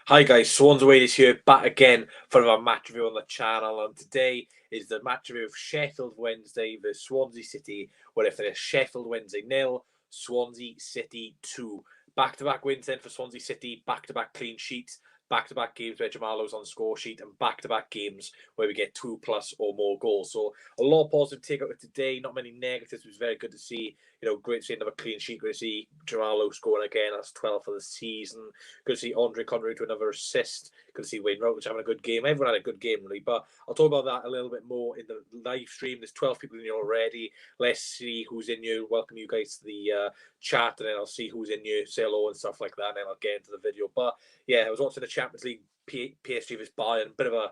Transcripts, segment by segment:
Hi guys, Swansea is here back again for another match review on the channel, and today is the match review of Sheffield Wednesday versus Swansea City, where it finished Sheffield Wednesday 0, Swansea City 2. Back-to-back wins then for Swansea City, back-to-back clean sheets, back-to-back games where Jamalo's on the score sheet, and back-to-back games where we get 2+ or more goals. So a lot of positive take out of today, not many negatives. It was very good to see. Great to see another clean sheet. Great to see Jamalo scoring again. That's 12 for the season. Good to see Andre Connery to another assist. Good to see Wayne Routledge having a good game. Everyone had a good game, really. But I'll talk about that a little bit more in the live stream. There's 12 people in here already. Let's see who's in here. Welcome you guys to the chat, and then I'll see who's in here, say hello and stuff like that, and then I'll get into the video. But yeah, I was watching the Champions League PSG vs Bayern. Bit of a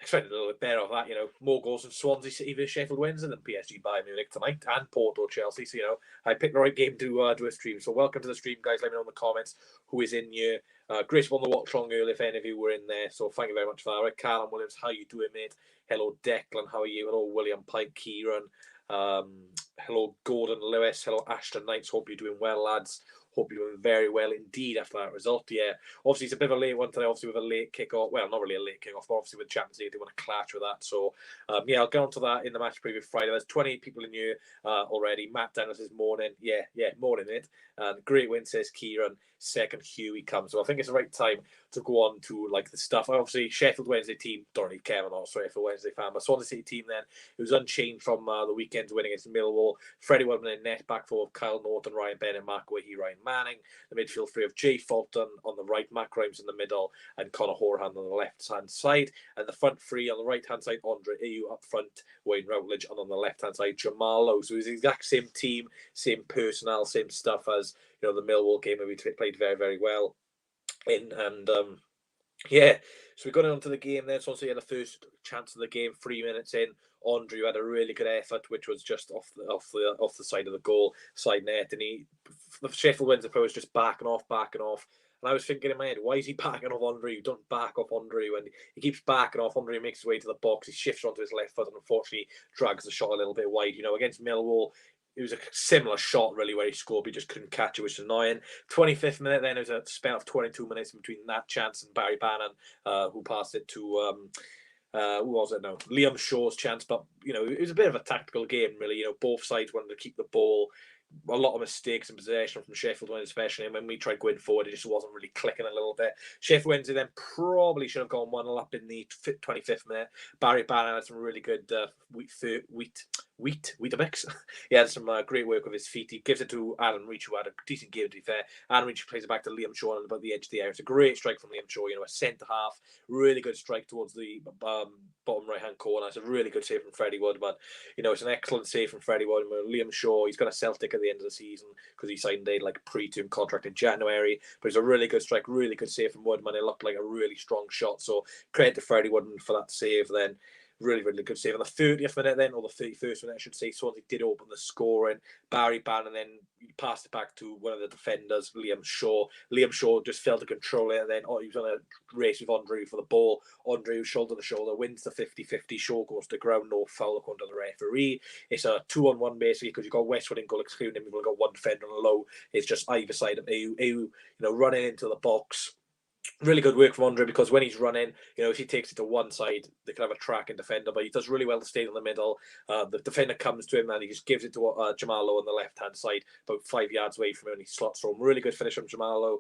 expected a little bit better of that, more goals than Swansea City versus Sheffield Wednesday than PSG Bayern Munich tonight, and Porto Chelsea. So, I picked the right game to do a stream. So, welcome to the stream, guys. Let me know in the comments who is in here. Grace won the watch long early if any of you were in there. So, thank you very much for that. Right, Callum Williams, how you doing, mate? Hello, Declan. How are you? Hello, William Pike, Kieran. Hello, Gordon Lewis. Hello, Ashton Knights. Hope you're doing well, lads. Hope you're doing very well indeed after that result. Yeah, obviously it's a bit of a late one today, obviously with a late kick-off. Well, not really a late kick-off, but obviously with Champions League, they want to clash with that. So, yeah, I'll get on to that in the match preview Friday. There's 28 people in here already. Matt Dennis says morning. Yeah, morning, it. And great win, says Kieran. Second, Huey comes. So I think it's the right time to go on to, the stuff. Obviously, Sheffield Wednesday team, don't really care. I'm not a Sheffield Wednesday fan, but Swansea City team then, it was unchanged from the weekend's win against Millwall. Freddie Woodman in net, back four of Kyle Norton, Ryan Bennett, Mark Wahey, Ryan Manning. The midfield three of Jay Fulton on the right, Matt Grimes in the middle, and Conor Horan on the left-hand side. And the front three on the right-hand side, Andre Ayew up front, Wayne Routledge, and on the left-hand side, Jamalo. So it's the exact same team, same personnel, same stuff as, the Millwall game where we played very, very well in. And, yeah, so we got on to the game then. So he had the first chance of the game, 3 minutes in. Andre had a really good effort, which was just off the side of the goal, side net, and the Sheffield Wednesday player was just backing off. And I was thinking in my head, why is he backing off Andre? You don't back off Andre when he keeps backing off. Andre makes his way to the box. He shifts onto his left foot and unfortunately drags the shot a little bit wide. Against Millwall, it was a similar shot, really, where he scored, but he just couldn't catch it, which is annoying. 25th minute, then, it was a spell of 22 minutes in between that chance and Barry Bannon, who passed it to, who was it now? Liam Shaw's chance, but, it was a bit of a tactical game, really. Both sides wanted to keep the ball. A lot of mistakes in possession from Sheffield Wednesday, especially. And when we tried going forward, it just wasn't really clicking a little bit. Sheffield Wednesday then probably should have gone 1-0 up in the 25th minute. Barry Bannon had some really good Weetabix. He had some great work with his feet. He gives it to Alan Reach, who had a decent game, to be fair. Alan Reach plays it back to Liam Shaw on about the edge of the area. It's a great strike from Liam Shaw, a centre-half. Really good strike towards the bottom right-hand corner. It's a really good save from Freddie Woodman. It's an excellent save from Freddie Woodman. Liam Shaw, he's got a Celtic at the end of the season because he signed a pre-term contract in January. But it's a really good strike, really good save from Woodman. It looked like a really strong shot. So credit to Freddie Woodman for that save then. Really, really good save. On the 30th minute then, or the 31st minute, I should say, Swansea did open the scoring. Barry Bannon then passed it back to one of the defenders, Liam Shaw. Liam Shaw just failed to control it, and then he was on a race with Andre for the ball. Andre, shoulder to shoulder, wins the 50-50. Shaw goes to ground, no foul according to the referee. It's a 2-on-1 basically, because you've got Westwood in goal excluding him. We've only got one defender on the low. It's just either side of Ayew, running into the box. Really good work from Andre, because when he's running, if he takes it to one side, they can have a tracking defender, but he does really well to stay in the middle. The defender comes to him and he just gives it to Jamalo on the left-hand side, about 5 yards away from him, and he slots from. Really good finish from Jamalo.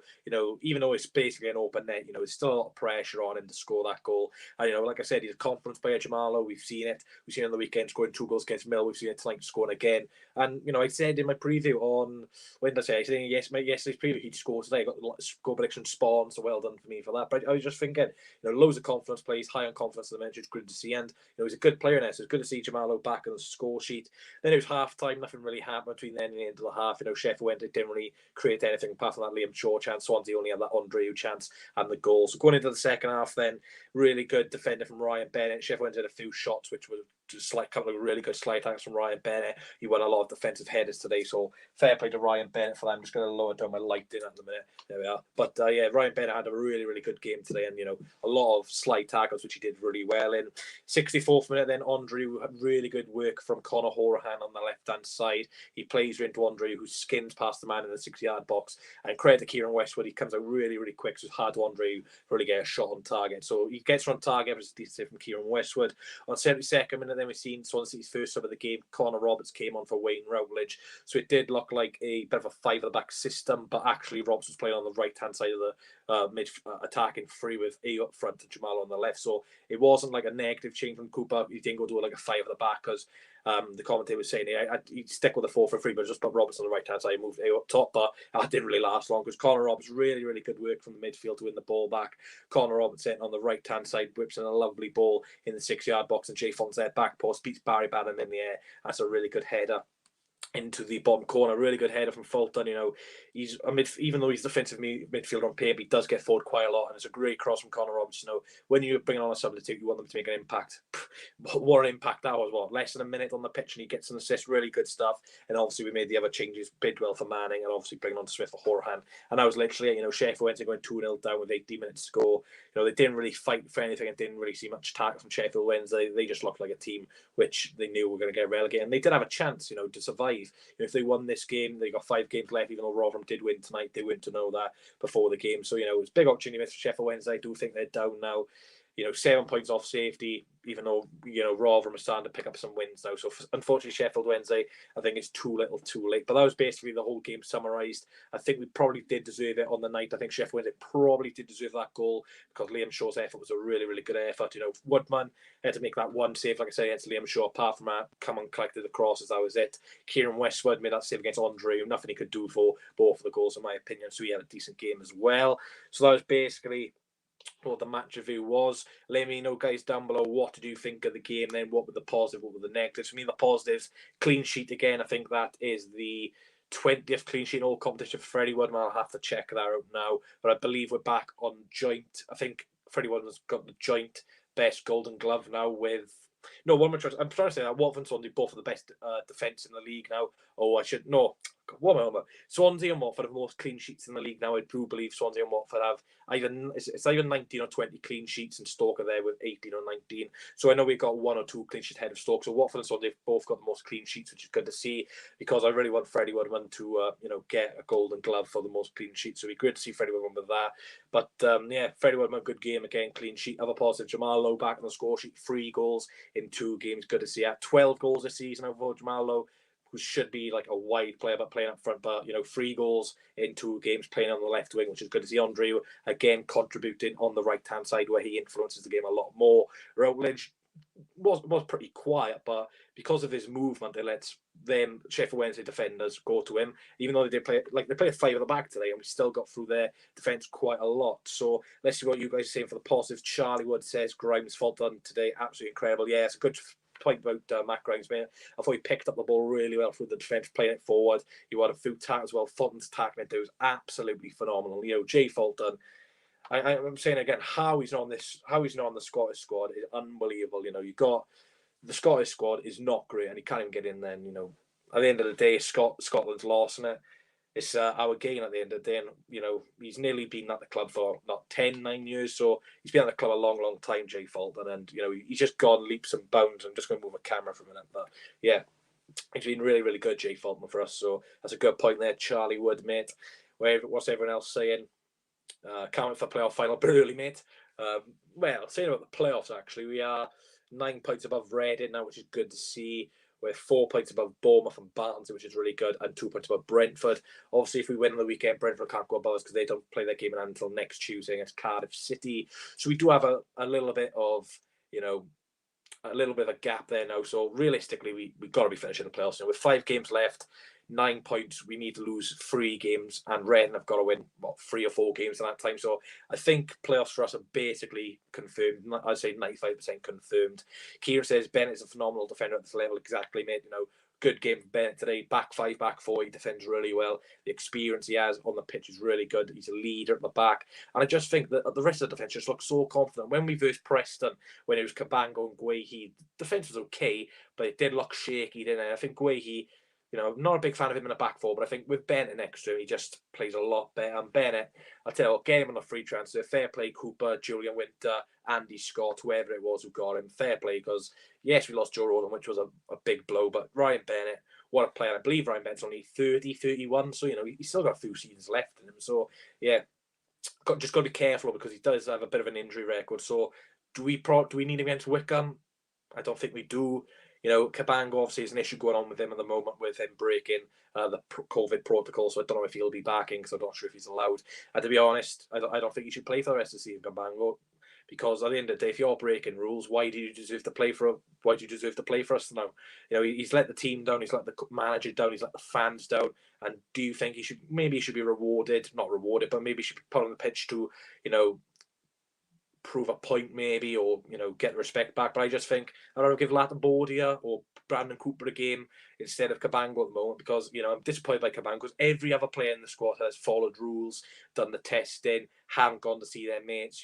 Even though it's basically an open net, there's still a lot of pressure on him to score that goal. And, like I said, he's a confidence player, Jamalo. We've seen it. We've seen it on the weekend scoring 2 goals against Mill. We've seen it tonight scoring again. And, I said in my preview on, when did I say? I said yesterday's preview, he'd scored today. I got the score prediction spawn, so well done for me for that. But I was just thinking, loads of confidence plays, high on confidence at the minute. It's good to see. And, he's a good player now, so it's good to see Jamalo back on the score sheet. Then it was half time. Nothing really happened between then and the end of the half. Sheffield Wednesday didn't really create anything apart from that Liam Shaw chance. Swansea only had that Andre chance and the goal. So going into the second half then, really good defender from Ryan Bennett. Sheffield Wednesday had a few shots which were just like a couple of really good slide tackles from Ryan Bennett. He won a lot of defensive headers today, so fair play to Ryan Bennett for that. I'm just going to lower down my lighting at the minute. There we are. But yeah, Ryan Bennett had a really, really good game today, and a lot of slide tackles, which he did really well in. 64th minute, then Andre had really good work from Conor Horahan on the left-hand side. He plays into Andre, who skins past the man in the 6-yard box. And credit to Kieran Westwood, he comes out really, really quick, so it's hard to Andre really get a shot on target. So he gets on target, which is decent from Kieran Westwood. On 72nd minute, then we've seen Swansea City's first sub of the game. Connor Roberts came on for Wayne Rowledge. So it did look like a bit of a five-at-the-back system, but actually Roberts was playing on the right-hand side of the mid attacking free with A up front and Jamal on the left. So it wasn't like a negative change from Cooper. He didn't go to like a five-at-the-back because the commentator was saying he'd stick with the 4-for-3, but just put Roberts on the right-hand side, moved A up top, but that didn't really last long because Connor Roberts really, really good work from the midfield to win the ball back. Connor Roberts on the right-hand side, whips in a lovely ball in the 6-yard box, and Jay Fontaine there back post, beats Barry Bannon in the air. That's a really good header into the bottom corner. Really good header from Fulton. He's even though he's defensive midfielder on paper, he does get forward quite a lot, and it's a great cross from Connor Roberts. When you're bringing on a substitute, you want them to make an impact. What an impact that was! Less than a minute on the pitch, and he gets an assist. Really good stuff. And obviously, we made the other changes. Bidwell for Manning, and obviously bringing on Smith for Horahan. And that was literally, Sheffield Wednesday going 2-0 down with 18 minutes to go. They didn't really fight for anything and didn't really see much tackle from Sheffield Wednesday. They just looked like a team which they knew were going to get relegated, and they did have a chance, to survive. If they won this game, they got 5 games left. Even though Rotherham did win tonight, they wouldn't to know that before the game. So it was a big opportunity for Sheffield Wednesday. I do think they're down now. 7 points off safety, even though, Rotherham are starting to pick up some wins now. So, unfortunately, Sheffield Wednesday, I think it's too little too late. But that was basically the whole game summarised. I think we probably did deserve it on the night. I think Sheffield Wednesday probably did deserve that goal because Liam Shaw's effort was a really, really good effort. Woodman had to make that one save, like I said, against Liam Shaw. Apart from that, come and collected the crosses, that was it. Kieran Westwood made that save against Andre. Nothing he could do for both of the goals, in my opinion. So he had a decent game as well. So that was basically what the match review was. Let me know, guys, down below, what did you think of the game then? What were the positives, what were the negatives? For me, the positives, clean sheet again. I think that is the 20th clean sheet in all competition for Freddie Woodman. I'll have to check that out now. But I believe we're back on joint. I think Freddie Woodman's got the joint best Golden Glove now with... No, one more choice. I'm trying to say that Watford and Swansea both are the best defence in the league now. Oh, I should... No. What am I? Swansea and Watford have most clean sheets in the league now. I do believe Swansea and Watford have it's either 19 or 20 clean sheets, and Stoke are there with 18 or 19. So I know we've got 1 or 2 clean sheets ahead of Stoke. So Watford and Swansea have both got the most clean sheets, which is good to see because I really want Freddie Woodman to get a Golden Glove for the most clean sheets. So it'd be great to see Freddie Woodman with that. But yeah, Freddie Woodman, good game again, clean sheet. Other positive, Jamal Lowe back on the score sheet, 3 goals in 2 games. Good to see that. 12 goals this season over Jamal Lowe, who should be like a wide player, but playing up front. But 3 goals in 2 games, playing on the left wing, which is good to see. Andre again contributing on the right hand side, where he influences the game a lot more. Rowledge was pretty quiet, but because of his movement, it lets them Sheffield Wednesday defenders go to him. Even though they did play they played 5 at the back today, and we still got through their defence quite a lot. So let's see what you guys are saying for the positives. Charlie Wood says Grimes' fault done today, absolutely incredible. Yeah, it's a good point about Matt Grimes, mate. I thought he picked up the ball really well through the defence, playing it forward. He had a few tackles as well. Fulton's tackling it was absolutely phenomenal. Jay Fulton, I'm saying again, how he's not on the Scottish squad is unbelievable. You got the Scottish squad is not great, and he can't even get in there. And, at the end of the day, Scotland's lost in it. It's our gain at the end of the day, and he's nearly been at the club for not 9 years, so he's been at the club a long, long time, Jay Fulton, and he's just gone leaps and bounds. I'm just going to move a camera for a minute, but yeah, he's been really, really good, Jay Fulton, for us. So that's a good point there, Charlie Wood, mate. What's everyone else saying? Can't wait for the playoff final, but early, mate. Well, saying about the playoffs, actually, we are 9 points above Reading now, which is good to see. We're 4 points above Bournemouth and Barnsley, which is really good, and 2 points above Brentford. Obviously, if we win on the weekend, Brentford can't go above us because they don't play their game until next Tuesday against Cardiff City. So we do have a little bit of, a little bit of a gap there now. So realistically, we've got to be finishing the playoffs. With 5 games left, 9 points, we need to lose 3 games, and Reading have got to win 3 or 4 games in that time. So I think playoffs for us are basically confirmed. I'd say 95% confirmed. Kieran says Bennett's a phenomenal defender at this level. Exactly, mate. good game from Bennett today. Back 5, back 4, he defends really well. The experience he has on the pitch is really good. He's a leader at the back. And I just think that the rest of the defence just looks so confident. When we versed Preston, when it was Cabango and Guehi, defence was okay, but it did look shaky, didn't it? I think Guehi, I'm not a big fan of him in the back four, but I think with Bennett next to him, he just plays a lot better. And Bennett, I'll tell you what, get him on a free transfer. Fair play, Cooper, Julian Winter, Andy Scott, whoever it was who got him. Fair play, because yes, we lost Joe Roden, which was a big blow, but Ryan Bennett, what a player. I believe Ryan Bennett's only 30, 31, so, he's still got a few seasons left in him. So, yeah, just got to be careful because he does have a bit of an injury record. So, do we need him against Wycombe? I don't think we do. Cabango obviously is an issue going on with him at the moment with him breaking the COVID protocol. So I don't know if he'll be back in because I'm not sure if he's allowed. And to be honest, I don't think he should play for the rest of the season, Cabango, because at the end of the day, if you're breaking rules, why do you deserve to play for us now? He's let the team down, he's let the manager down, he's let the fans down. And do you think he should be rewarded? Not rewarded, but maybe he should be put on the pitch to, prove a point maybe, or get the respect back. But I just think I'd rather give Lattenbordia or Brandon Cooper a game instead of Cabango at the moment, because I'm disappointed by Cabango because every other player in the squad has followed rules, done the testing, haven't gone to see their mates,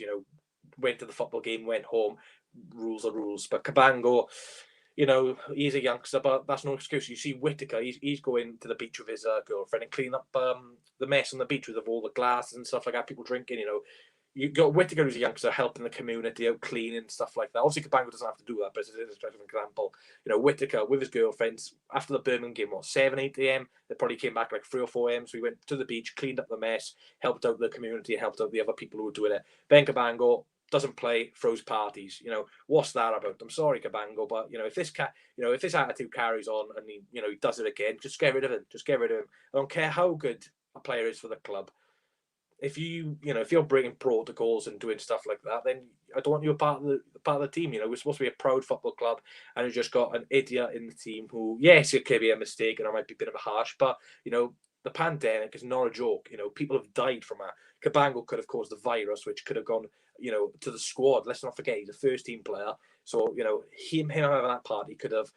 went to the football game, went home. Rules are rules. But Cabango, he's a youngster, but that's no excuse. You see Whittaker, he's going to the beach with his girlfriend and clean up the mess on the beach with all the glasses and stuff like that, people drinking, You got Whittaker, who's a youngster, helping the community out, cleaning stuff like that. Obviously, Cabango doesn't have to do that, but it's just an example. Whittaker with his girlfriends after the Birmingham game, 7, 8 a.m. They probably came back like 3 or 4 a.m. So he went to the beach, cleaned up the mess, helped out the community, helped out the other people who were doing it. Ben Cabango doesn't play, throws parties. What's that about? I'm sorry, Cabango, but if this attitude carries on and he does it again, just get rid of him. Just get rid of him. I don't care how good a player is for the club. If you're breaking protocols and doing stuff like that, then I don't want you a part of the team. We're supposed to be a proud football club, and you've just got an idiot in the team who, yes, it could be a mistake and it might be a bit of a harsh, but the pandemic is not a joke. People have died from it. Cabango could have caused the virus, which could have gone, to the squad. Let's not forget he's a first team player, so him having that party could have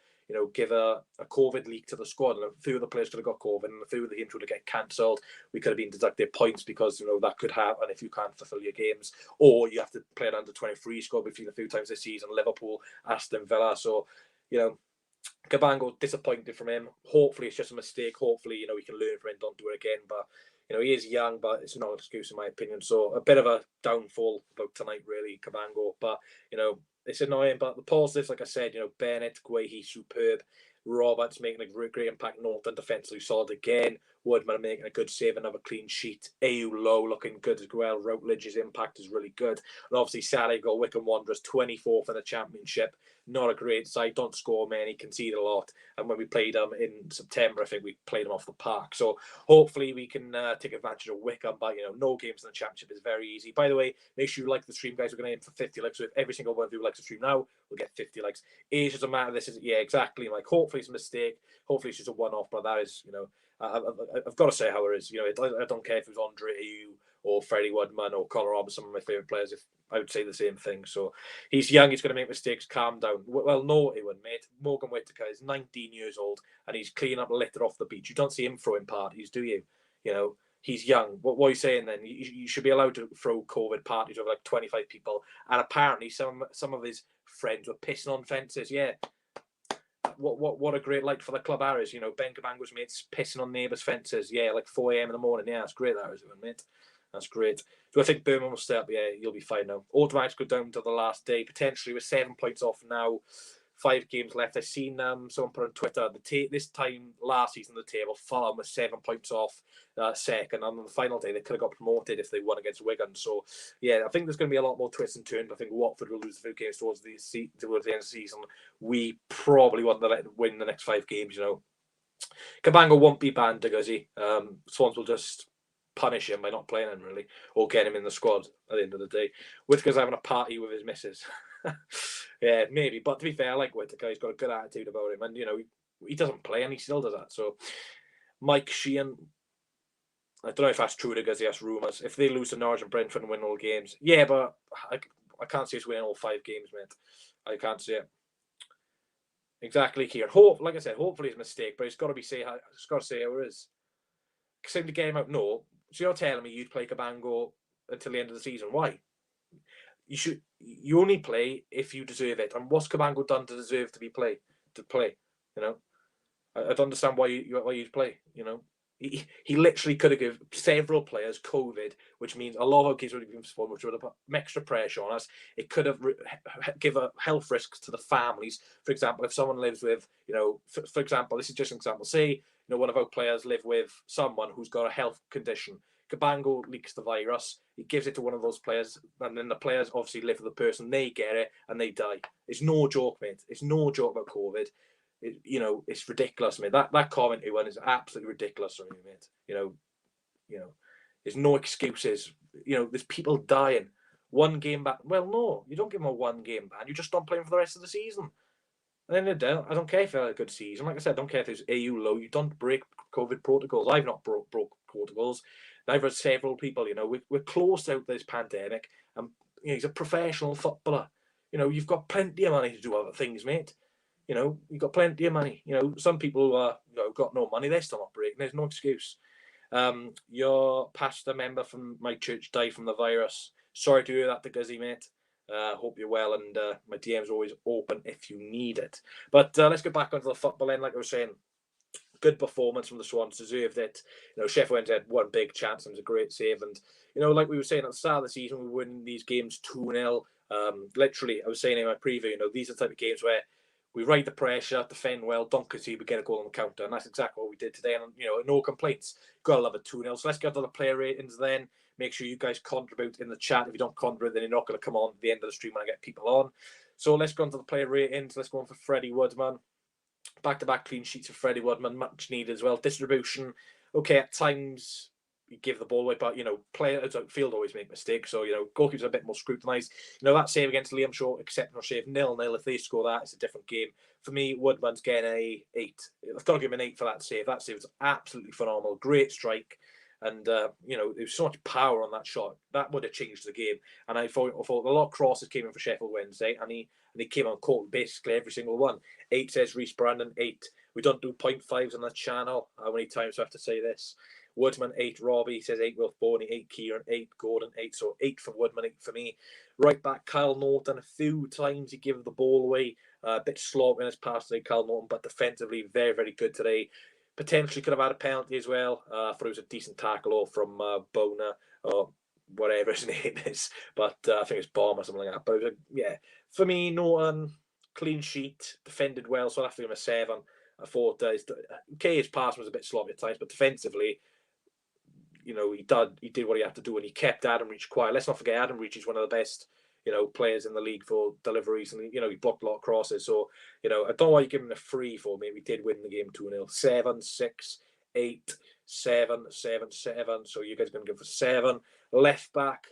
give a COVID leak to the squad, and a few of the players could have got COVID, and a few of the games would have get cancelled. We could have been deducted points because that could happen if you can't fulfil your games, or you have to play an under-23 squad. We've seen a few times this season, Liverpool, Aston Villa. So Cabango, disappointed from him. Hopefully it's just a mistake. Hopefully we can learn from it and don't do it again. But he is young, but it's not an excuse in my opinion. So a bit of a downfall about tonight, really, Cabango. But it's annoying, but the positives, like I said, Bennett, Guehi, superb. Roberts making a great impact. Norton defensively solid again. Woodman making a good save, another clean sheet. AU Low looking good as well. Routledge's impact is really good. And obviously Saturday got Wycombe Wanderers 24th in the championship. Not a great side. Don't score many. Concede a lot. And when we played them in September, I think we played them off the park. So hopefully we can take advantage of Wycombe. But no games in the championship is very easy. By the way, make sure you like the stream, guys. We're going to aim for 50 likes. So if every single one of you likes the stream now, we'll get 50 likes. Age doesn't matter. This is exactly. Like hopefully it's a mistake. Hopefully it's just a one-off. But that is I've got to say how it is. I don't care if it was Andre Ayew or Freddie Woodman or Conor Robertson, some of my favourite players. If I would say the same thing. So he's young, he's going to make mistakes. Calm down. Well, no, he wouldn't, mate. Morgan Whittaker is 19 years old and he's cleaning up litter off the beach. You don't see him throwing parties, do you? He's young. What are you saying then? You should be allowed to throw COVID parties with like 25 people. And apparently some of his friends were pissing on fences. Yeah. What a great light for the club, Harris. Ben Cabango's mates pissing on neighbours' fences. Yeah, like 4 a.m. in the morning. Yeah, that's great, that is, mate. That's great. Do I think Birmingham will stay up? Yeah, you'll be fine now. Automatic's go down to the last day. Potentially, we're 7 points off now. 5 games left. I've seen someone put on Twitter, this time last season, the table, Fulham was 7 points off second. And on the final day, they could have got promoted if they won against Wigan. So, yeah, I think there's going to be a lot more twists and turns. I think Watford will lose a few games towards the end of the season. We probably want to let them win the next 5 games, Cabango won't be banned, does he? Swans will just punish him by not playing him, really, or get him in the squad at the end of the day. Whittaker's having a party with his missus. Yeah, maybe. But to be fair, I like Whittaker. He's got a good attitude about him. And, he doesn't play and he still does that. So, Mike Sheehan, I don't know if that's true because he has rumours. If they lose to Norwich and Brentford and win all games. Yeah, but I can't see us winning all 5 games, mate. I can't see it. Exactly, Kieran. Like I said, hopefully it's a mistake, but it's got to say how it is. Same to get him out. No, so you're telling me you'd play Cabango until the end of the season? Why? You only play if you deserve it. And what's Cabango done to deserve to play? You know, I don't understand why you'd play. You know, he literally could have given several players COVID, which means a lot of our kids would have been postponed, which would have put extra pressure on us. It could have given health risks to the families. For example, if someone lives with, for example, this is just an example. Say, one of our players live with someone who's got a health condition. Cabango leaks the virus. He gives it to one of those players, and then the players obviously live with the person. They get it, and they die. It's no joke, mate. It's no joke about COVID. It's ridiculous, mate. That commentary one is absolutely ridiculous for me, mate. There's no excuses. There's people dying. One game back. Well, no, you don't give them a one game ban. You just don't play them for the rest of the season. And then I don't care if they had a good season. Like I said, I don't care if there's AU low. You don't break COVID protocols. I've not broke protocols. Neither have several people. We're close out this pandemic, and he's a professional footballer. You've got plenty of money to do other things, mate. You've got plenty of money. Some people who are got no money, they're still not breaking. There's no excuse. Your pastor member from my church died from the virus. Sorry to hear that, the Guzzy, mate. Hope you're well, and my DM's always open if you need it. But let's get back onto the football end. Like I was saying, good performance from the Swans, deserved it. Sheffield Wednesday had one big chance and it was a great save. And, like we were saying at the start of the season, we win these games 2-0. Literally, I was saying in my preview, these are the type of games where we ride the pressure, defend well, don't concede, we get a goal on the counter. And that's exactly what we did today. And, no complaints. Got to love a 2-0. So let's get to the player ratings then. Make sure you guys contribute in the chat. If you don't contribute, then you're not going to come on at the end of the stream when I get people on. So let's go on to the player ratings. Let's go on for Freddie Woodman. Back-to-back clean sheets for Freddie Woodman, much needed as well. Distribution, okay, at times you give the ball away, but players outfield always make mistakes. So goalkeepers are a bit more scrutinised. That save against Liam Shaw, exceptional save, 0-0. If they score that, it's a different game. For me, Woodman's getting a 8. I've got to give him an 8 for that save. That save was absolutely phenomenal. Great strike. And, there was so much power on that shot. That would have changed the game. And I thought a lot of crosses came in for Sheffield Wednesday, and he came on court basically every single one. 8 says Reece Brandon, 8. We don't do 0.5s on the channel. How many times do I have to say this? Woodman, 8. Robbie says 8. Wilf Boney, 8. Kieran, 8. Gordon, 8. So 8 for Woodman, 8 for me. Right back, Kyle Norton. A few times he gave the ball away. A bit slow in his pass today, Kyle Norton, but defensively very, very good today. Potentially could have had a penalty as well. I thought it was a decent tackle from Bona or whatever his name is. But I think it's Bomb or something like that. But for me, Norton, clean sheet, defended well, so I'll have to give him a 7. I thought his pass was a bit sloppy at times, but defensively, he did what he had to do, and he kept Adam Reach quiet. Let's not forget, Adam Reach is one of the best players in the league for deliveries, and he blocked a lot of crosses. So I don't know why you give him a 3 for me. We did win the game 2-0. 7, 6, 8, 7, 7, 7. So you guys are going to give for 7. Left back,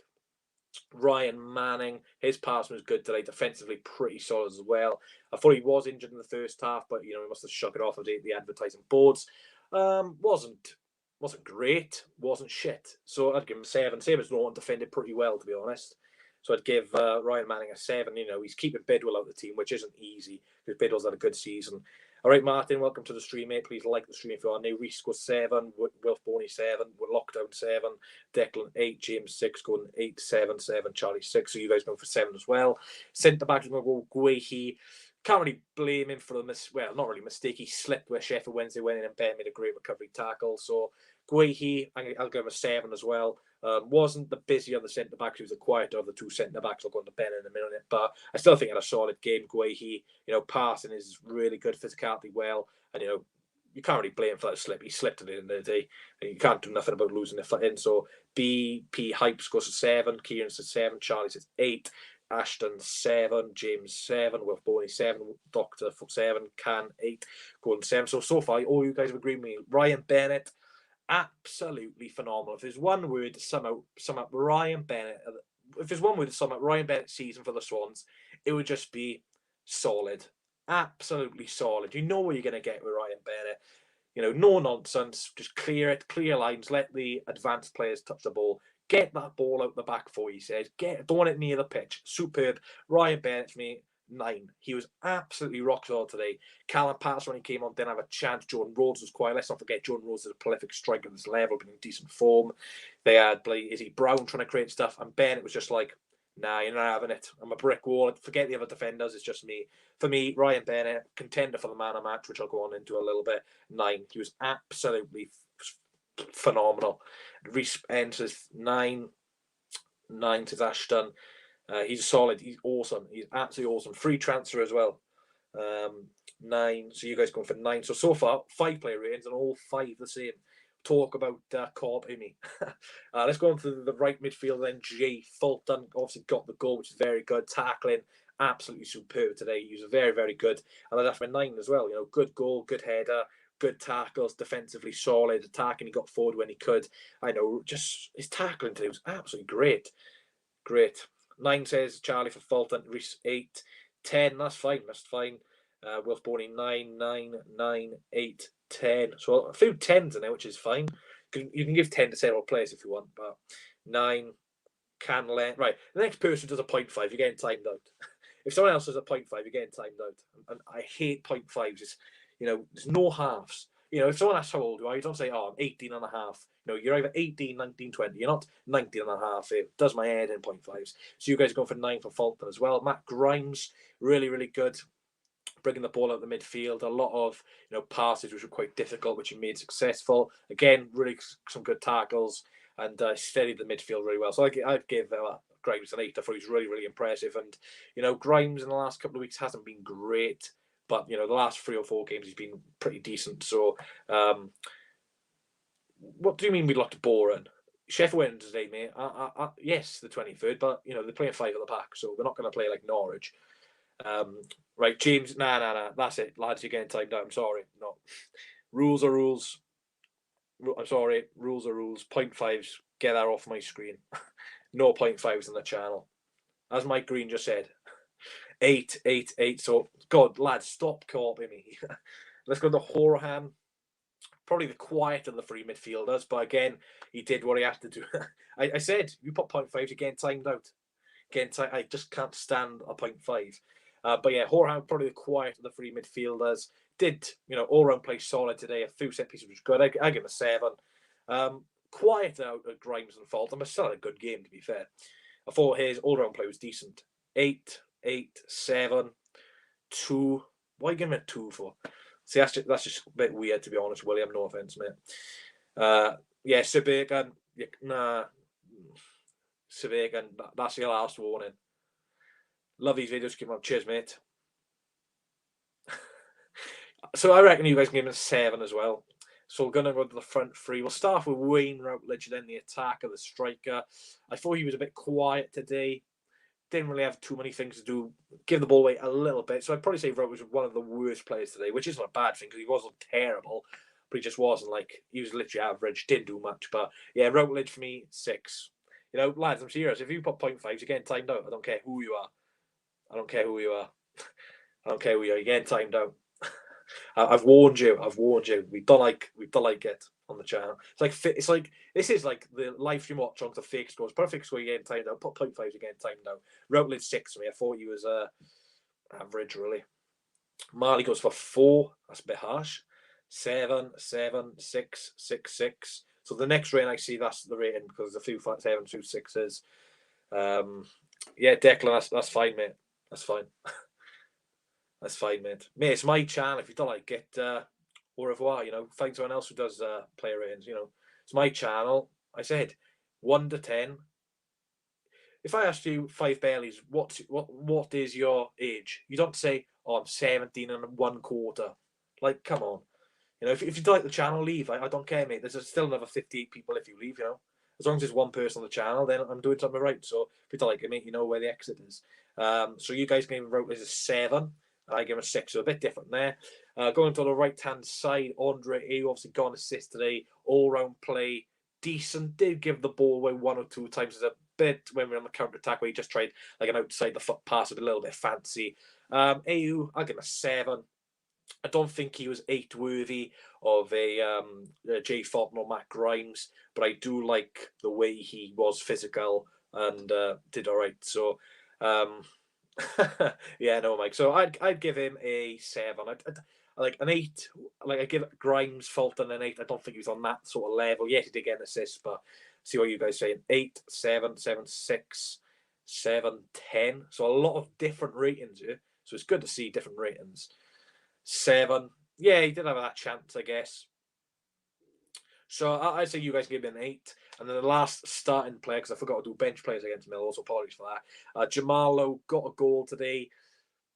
Ryan Manning, his pass was good today. Defensively, pretty solid as well. I thought he was injured in the first half, but he must have shook it off of the advertising boards. Wasn't great, wasn't shit. So I'd give him 7. Same as Norton, defended pretty well, to be honest. So I'd give Ryan Manning a 7. He's keeping Bidwell out of the team, which isn't easy because Bidwell's had a good season. All right, Martin, welcome to the stream, mate. Please like the stream if you are new. Reece goes 7, Wilf Boney 7, Lockdown 7, Declan 8, James 6, going 8, 7, 7, Charlie 6. So you guys going for 7 as well. Centre back is going to go Guehi. Can't really blame him for not really mistake. He slipped where Sheffield Wednesday went in and Ben made a great recovery tackle. So Guehi, I'll give him a 7 as well. Wasn't the busy on the centre backs. He was the quieter of the two centre backs. I'll go on to Ben in a minute, but I still think he had a solid game. Guehi, passing is really good, physicality well, and you can't really blame him for that slip. He slipped at the end of the day, and you can't do nothing about losing the foot in. So BP Hypes goes to 7, Kieran says 7, Charlie says 8. Ashton 7, James 7, Wilf Boney 7, Doctor 7, Can 8, Gordon 7. So far, all you guys have agreed with me. Ryan Bennett, absolutely phenomenal. If there's one word to sum up Ryan Bennett, Ryan Bennett's season for the Swans, it would just be solid. Absolutely solid. You know what you're going to get with Ryan Bennett. No nonsense. Just clear it, clear lines. Let the advanced players touch the ball. Get that ball out the back 4, he says. Don't want it near the pitch. Superb. Ryan Bennett, for me, 9. He was absolutely rock solid today. Callum Patterson, when he came on, didn't have a chance. Jordan Rhodes was quiet. Let's not forget Jordan Rhodes is a prolific striker at this level, been in decent form. They had Izzy Brown trying to create stuff, and Bennett was just like, nah, you're not having it. I'm a brick wall. Forget the other defenders. It's just me. For me, Ryan Bennett, contender for the man of match, which I'll go on into a little bit. 9. He was absolutely phenomenal. Reece enters 9. 9 to Ashton. He's solid. He's awesome. He's absolutely awesome. Free transfer as well. 9. So you guys going for 9. So far, 5 player ratings and all 5 the same. Talk about Cobb, Amy. Let's go on to the right midfield then. Jay Fulton obviously got the goal, which is very good. Tackling, absolutely superb today. He was very, very good. And that's for 9 as well. You know, good goal, good header, good tackles, defensively solid, attacking. He got forward when he could. I know, just his tackling today was absolutely great. Great. 9 says Charlie for Fulton. Reece 8. 10, that's fine. That's fine. Wilf Boney 9, 9, 9, 8, 10. So a few 10s in there, which is fine. You can give 10 to several players if you want, but 9 can let. Right. The next person does a 0.5, you're getting timed out. If someone else does a 0.5, you're getting timed out. And I hate 0.5s. It's, you know, there's no halves. You know, if someone asks how old you are, you don't say, oh, I'm 18 and a half. You know, you're either 18, 19, 20. You're not 19 and a half. It does my head in 0.5s. So you guys are going for 9 for Fulton as well. Matt Grimes, really, really good. Bringing the ball out of the midfield. A lot of, you know, passes which were quite difficult, which he made successful. Again, really some good tackles and steadied the midfield really well. So I'd give Grimes an 8. I thought he was really, really impressive. And, you know, Grimes in the last couple of weeks hasn't been great. But, you know, the last 3 or 4 games he's been pretty decent. So, what do you mean we looked boring? Sheffield Wednesday, mate. Yes, the 23rd, but, you know, they're playing 5 at the back, so they're not going to play like Norwich. Right, James, nah. That's it, lads. You're getting timed out. I'm sorry. No. Rules are rules. I'm sorry. Rules are rules. 0.5s. Get that off my screen. No 0.5s in the channel. As Mike Green just said. 8. So, God, lads, stop copying me. Let's go to Horahan. Probably the quiet of the 3 midfielders, but again, he did what he had to do. I said, you put 0.5, you're getting timed out. I just can't stand a 0.5. But yeah, Horahan, probably the quiet of the 3 midfielders. Did, you know, all-round play solid today. A few set pieces was good. I give him a 7. Quiet out at Grimes and Fulton, but still a good game, to be fair. I thought his all-round play was decent. 8, 7, 2. Why give him a 2 for? See, that's just a bit weird, to be honest, William. No offense, mate. Yeah, Suburban. Nah. Suburban, that's your last warning. Love these videos. Keep them up. Cheers, mate. So I reckon you guys can give him a 7 as well. So we're going to go to the front 3. We'll start with Wayne Routledge, then the attacker, the striker. I thought he was a bit quiet today. Didn't really have too many things to do. Give the ball away a little bit. So I'd probably say Routledge was one of the worst players today, which isn't a bad thing because he wasn't terrible, but he just wasn't like, he was literally average, didn't do much. But yeah, Routledge for me, 6. You know, lads, I'm serious. If you put 0.5s, you're getting timed out. I don't care who you are. I don't care who you are. I don't care who you are. You're getting timed out. I've warned you. We don't like it on the channel. It's like this is like the live stream watch on the fake scores. Put a fake score, you're getting timed out. Put 0.5s, you're getting timed out. Routledge 6 for me. I thought he was average really. Marley goes for 4. That's a bit harsh. 7, 6, 6. So the next rating I see, that's the rating because there's a few 7s, 2 6s. Yeah, Declan, that's fine, mate. That's fine. That's fine, mate. Mate, it's my channel. If you don't like it, au revoir. You know, find someone else who does player ratings. You know, it's my channel. I said 1 to 10. If I asked you 5 Baileys, what is your age? You don't say, oh, I'm 17 and 1/4. Like, come on. You know, if you don't like the channel, leave. I don't care, mate. There's still another 58 people if you leave, you know. As long as there's one person on the channel, then I'm doing something right. So if you don't like it, mate, you know where the exit is. So you guys can wrote this as 7. I give him a 6, so a bit different there. Going to the right-hand side, Andre Ayew obviously got an assist today. All-round play, decent. Did give the ball away 1 or 2 times. There's a bit when we were on the counter-attack where he just tried like an outside-the-foot pass with a little bit fancy. Ayew, I'll give him a 7. I don't think he was 8 worthy of a Jay Fulton or Matt Grimes, but I do like the way he was physical and did all right. So, Yeah, no, Mike. So I'd give him a 7. Like an 8. Like I give Grimes, Fulton an 8. I don't think he was on that sort of level. Yes, he did get an assist, but see what you guys say. 8, 7, 7, 6, 7, 10. So a lot of different ratings here. So it's good to see different ratings. 7. Yeah, he did have that chance, I guess. So I say you guys give me an 8. And then the last starting player, because I forgot to do bench players against Mill, also apologies for that. Jamalo got a goal today.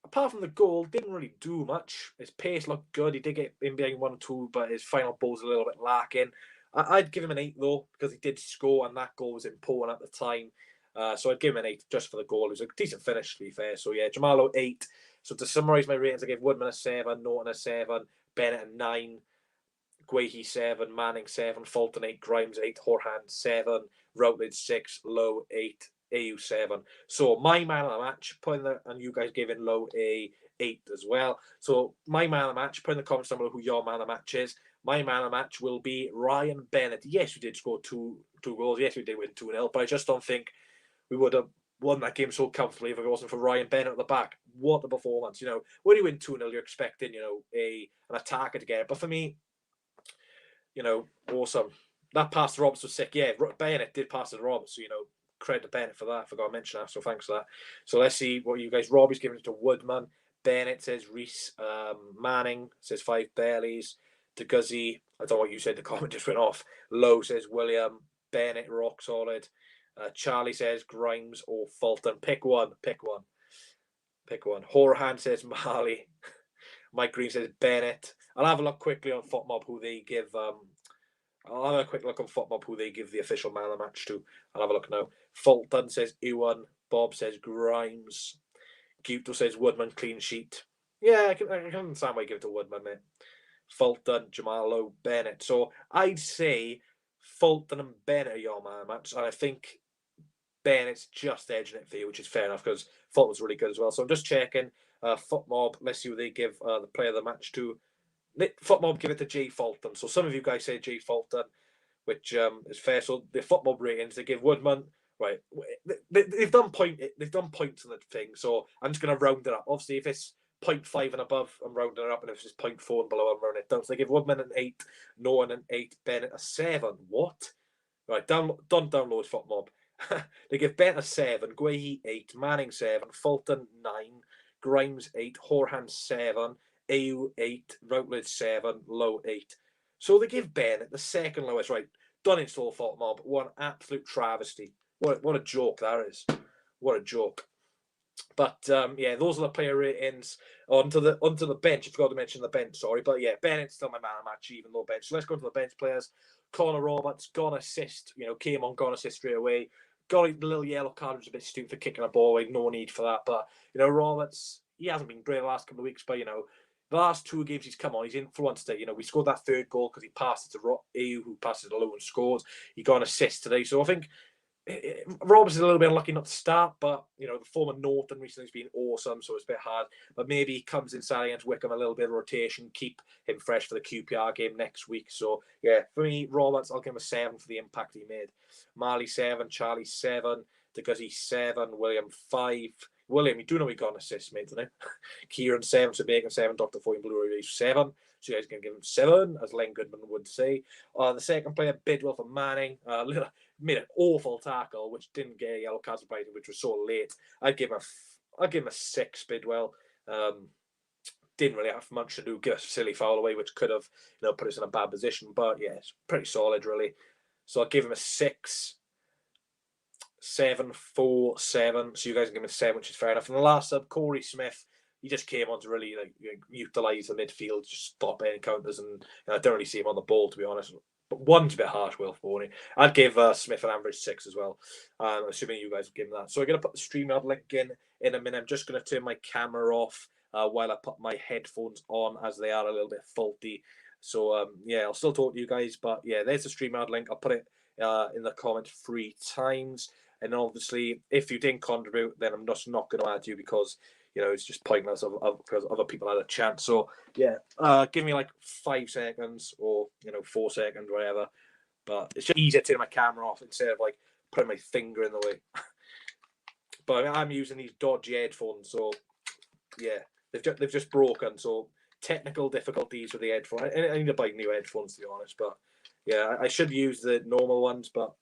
Apart from the goal, didn't really do much. His pace looked good. He did get in behind 1-2, but his final ball's a little bit lacking. I'd give him an 8 though, because he did score and that goal was important at the time. So I'd give him an 8 just for the goal. It was a decent finish, to be fair. So yeah, Jamalo 8. So to summarise my ratings, I gave Woodman a 7, Norton a 7, Bennett a 9, Guehi 7, Manning 7, Fulton 8, Grimes 8, Horhan 7, Routledge 6, Lowe 8, AU 7. So my man of the match, put in the, and you guys gave in Lowe a 8 as well. So my man of the match, put in the comments down below who your man of the match is. My man of the match will be Ryan Bennett. Yes, we did score two goals. Yes, we did win 2-0, but I just don't think we would have won that game so comfortably if it wasn't for Ryan Bennett at the back. What a performance. You know, when you win 2-0, you're expecting, you know, an attacker to get it. But for me, you know, awesome. That pass to Roberts was sick. Yeah, Bennett did pass to Roberts, so, you know, credit to Bennett for that. I forgot to mention that, so thanks for that. So let's see what you guys. Robbie's giving it to Woodman. Bennett says Reese. Manning says 5 Bailey's. DeGuzzi, I don't know what you said, the comment just went off. Lowe says William. Bennett, rock solid. Charlie says Grimes or Fulton. Pick one. Pick one. Pick one. Horahan says Marley. Mike Green says Bennett. I'll have a look quickly on FootMob who they give. I'll have a quick look on FootMob who they give the official man of the match to. I'll have a look now. Fulton says Ewan. Bob says Grimes. Guto says Woodman clean sheet. Yeah, I can understand why you give it to Woodman, mate. Fulton, Jamalo, Bennett. So I'd say Fulton and Bennett are your man of the match, and I think Bennett's just edging it for you, which is fair enough because Fulton's really good as well. So I'm just checking. FootMob, let's see who they give the player of the match to. FootMob give it to Jay Fulton. So some of you guys say Jay Fulton, which is fair. So the FootMob ratings, they give Woodman, right. They've done points in the thing. So I'm just going to round it up. Obviously, if it's 0.5 and above, I'm rounding it up, and if it's 0.4 and below, I'm rounding it down. So they give Woodman an 8, Norton an 8, Bennett a 7. What? Right, don't download FootMob. They give Bennett a 7, Guehi 8, Manning 7, Fulton 9, Grimes 8, Horhan 7, AU 8, Routledge 7, Lowe 8. So they give Bennett the second lowest, right? Don't install FootMob. What an absolute travesty. What a joke that is. What a joke. But yeah, those are the player ratings. Onto the bench. I forgot to mention the bench, sorry. But yeah, Bennett's still my man of the match, even though bench. So let's go to the bench players. Connor Roberts, gone assist, you know, came on, gone assist straight away. Got a little yellow card, which was a bit stupid for kicking a ball away. No need for that. But, you know, Roberts, he hasn't been great the last couple of weeks, but, you know, the last 2 games he's come on, he's influenced it. You know, we scored that 3rd goal because he passed it to AU, who passed it to Lowe and scores. He got an assist today. So I think Roberts is a little bit unlucky not to start, but, you know, the former Norton recently has been awesome, so it's a bit hard. But maybe he comes inside against Wycombe, a little bit of rotation, keep him fresh for the QPR game next week. So, yeah, for me, Roberts, I'll give him a 7 for the impact he made. Marley 7, Charlie 7, DeGuzzi 7, William 5. William, you do know he got an assist, mate, didn't he? Kieran 7, Bacon 7, Dr. Foy and Blue-ray 7. So you guys can give him 7, as Len Goodman would say. The second player, Bidwell for Manning. Made an awful tackle, which didn't get a yellow card, which was so late. I'd give him a 6, Bidwell. Didn't really have much to do. Give us a silly foul away, which could have, you know, put us in a bad position. But yeah, it's pretty solid, really. So I'll give him a 6. 7, 4, 7. So you guys can give him a 7, which is fair enough. And the last sub, Corey Smith, he just came on to really utilise the midfield, just stop any counters, and I don't really see him on the ball, to be honest. But 1's a bit harsh, Will Forney. I'd give Smith an average 6 as well, assuming you guys have given that. So I'm going to put the StreamYard link in a minute. I'm just going to turn my camera off while I put my headphones on, as they are a little bit faulty. So yeah, I'll still talk to you guys, but yeah, there's the StreamYard link. I'll put it in the comment 3 times. And obviously, if you didn't contribute, then I'm just not going to add you because, you know, it's just pointless because other people had a chance. So, yeah, give me like 5 seconds or, you know, 4 seconds, whatever. But it's just easier to turn my camera off instead of like putting my finger in the way. but I'm using these dodgy headphones, so yeah, they've just broken. So technical difficulties with the headphones. I need to buy new headphones, to be honest. But yeah, I should use the normal ones, but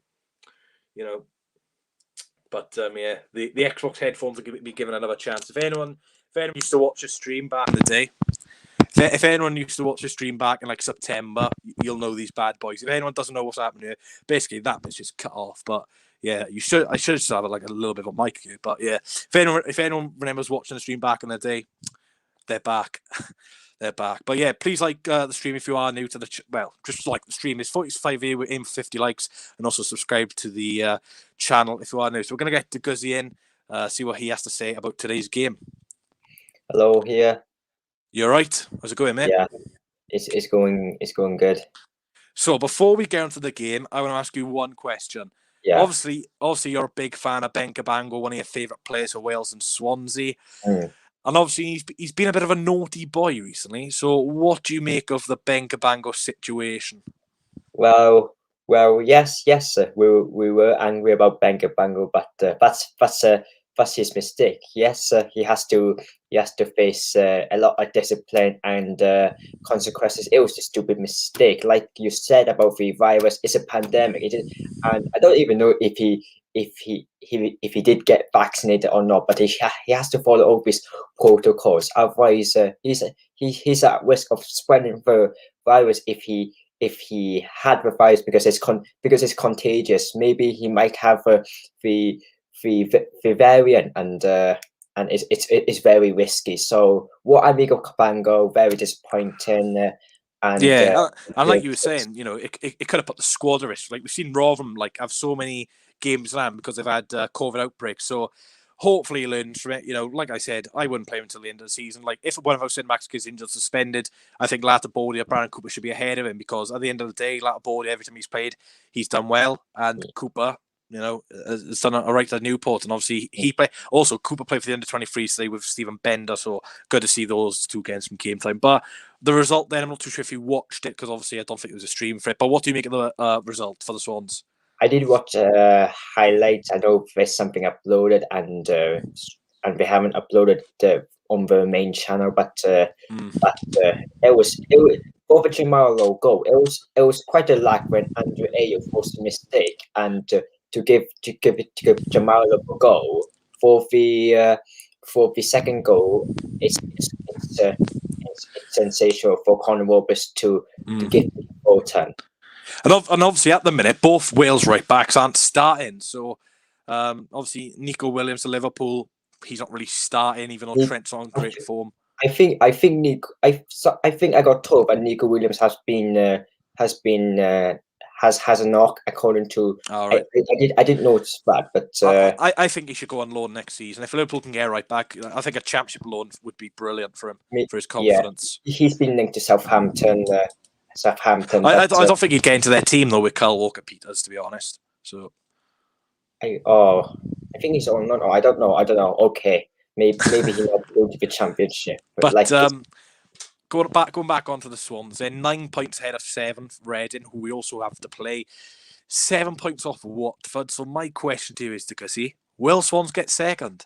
you know. But yeah, the Xbox headphones will be given another chance. If anyone used to watch a stream back in the day, if anyone used to watch the stream back in like September, you'll know these bad boys. If anyone doesn't know what's happening here, basically that bit's just cut off. But yeah, I should just have like a little bit of a mic here. But yeah, if anyone remembers watching the stream back in the day, they're back. They're back. But yeah, please like the stream if you are new to the just like the stream. It's 45 here. We're aiming for 50 likes, and also subscribe to the channel if you are new. So we're gonna get to Guzzy in, see what he has to say about today's game. Hello here. You all right? How's it going, mate? Yeah, it's going good. So before we get into the game, I want to ask you one question. Yeah. Obviously, you're a big fan of Ben Cabango, one of your favourite players for Wales and Swansea. And obviously, he's been a bit of a naughty boy recently. So what do you make of the Ben Cabango situation? Well, yes, we were angry about Ben Cabango, but that's his mistake. Yes, he has to face a lot of discipline and consequences. It was a stupid mistake, like you said about the virus. It's a pandemic, and I don't even know if he did get vaccinated or not. But he has to follow all these protocols. Otherwise, he's at risk of spreading the virus if he had the virus because it's contagious. Maybe he might have the variant, and it's very risky. So what I make of Cabango, very disappointing. And like you were saying, it could have put the squad at risk. Like we've seen Rotherham have so many games now because they've had COVID outbreaks. So hopefully he learns from it. Like I said, I wouldn't play him until the end of the season. Like if one of our centre backs gets injured, suspended, I think Latterboardia or Brandon Cooper should be ahead of him because at the end of the day, Latterboardia, every time he's played, he's done well, and Cooper, has done all right at Newport, and obviously Cooper played for the under-23s today with Stephen Bender, so good to see those two games from game time. But the result then, I'm not too sure if you watched it because obviously I don't think it was a stream for it. But what do you make of the result for the Swans? I did watch highlights. I know there's something uploaded, and they haven't uploaded on the main channel, but it was for the Jamalo goal. It was quite a lack when Andrew Ayew forced a mistake, and to give Jamalo a goal for the second goal, it's sensational for Conor Roberts to give the goal turn. And obviously, at the minute, both Wales right backs aren't starting. So, obviously, Nico Williams to Liverpool, he's not really starting, even though Trent's on great form. I think I got told that Nico Williams has a knock, according to. Right. I didn't notice that, but I think he should go on loan next season. If Liverpool can get right back, I think a championship loan would be brilliant for him, for his confidence. Yeah, he's been linked to Southampton. I don't think he'd get into their team though with Kyle Walker-Peters, to be honest. So, I think he's on. No, I don't know. Okay, maybe he might go to the championship. But going back onto the Swans, they're 9 points ahead of 7th Reading, who we also have to play. 7 points off Watford. So my question to you is, Gussie, will Swans get second?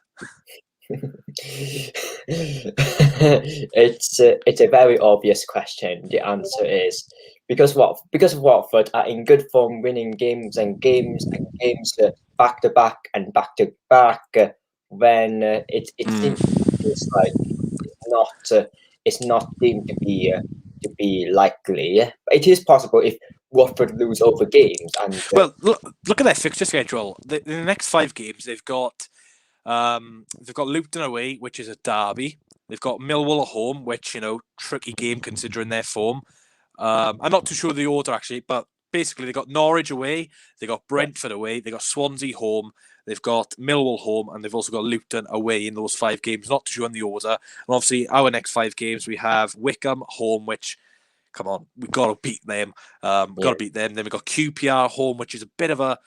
It's a very obvious question. The answer is because Watford are in good form, winning games back to back and back to back. When it seems like it's not deemed to be likely. It is possible if Watford lose over games. And well, look at their fixture schedule. In the next 5 games, they've got Luton away, which is a derby. They've got Millwall at home, which, tricky game considering their form. I'm not too sure of the order, actually, but basically they've got Norwich away, they've got Brentford away, they've got Swansea home, they've got Millwall home, and they've also got Luton away in those 5 games. Not too sure on the order. And obviously, our next 5 games, we have Wycombe home, which, come on, we've got to beat them. Got to beat them. Then we've got QPR home, which is a bit of a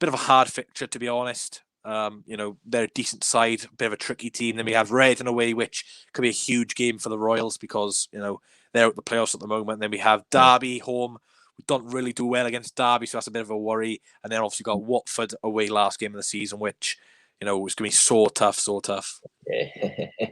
hard fixture, to be honest. They're a decent side, a bit of a tricky team. Then we have Reading away, which could be a huge game for the Royals because, they're at the playoffs at the moment. Then we have Derby home. We don't really do well against Derby, so that's a bit of a worry. And then obviously got Watford away last game of the season, which, it's going to be so tough, so tough. Yeah.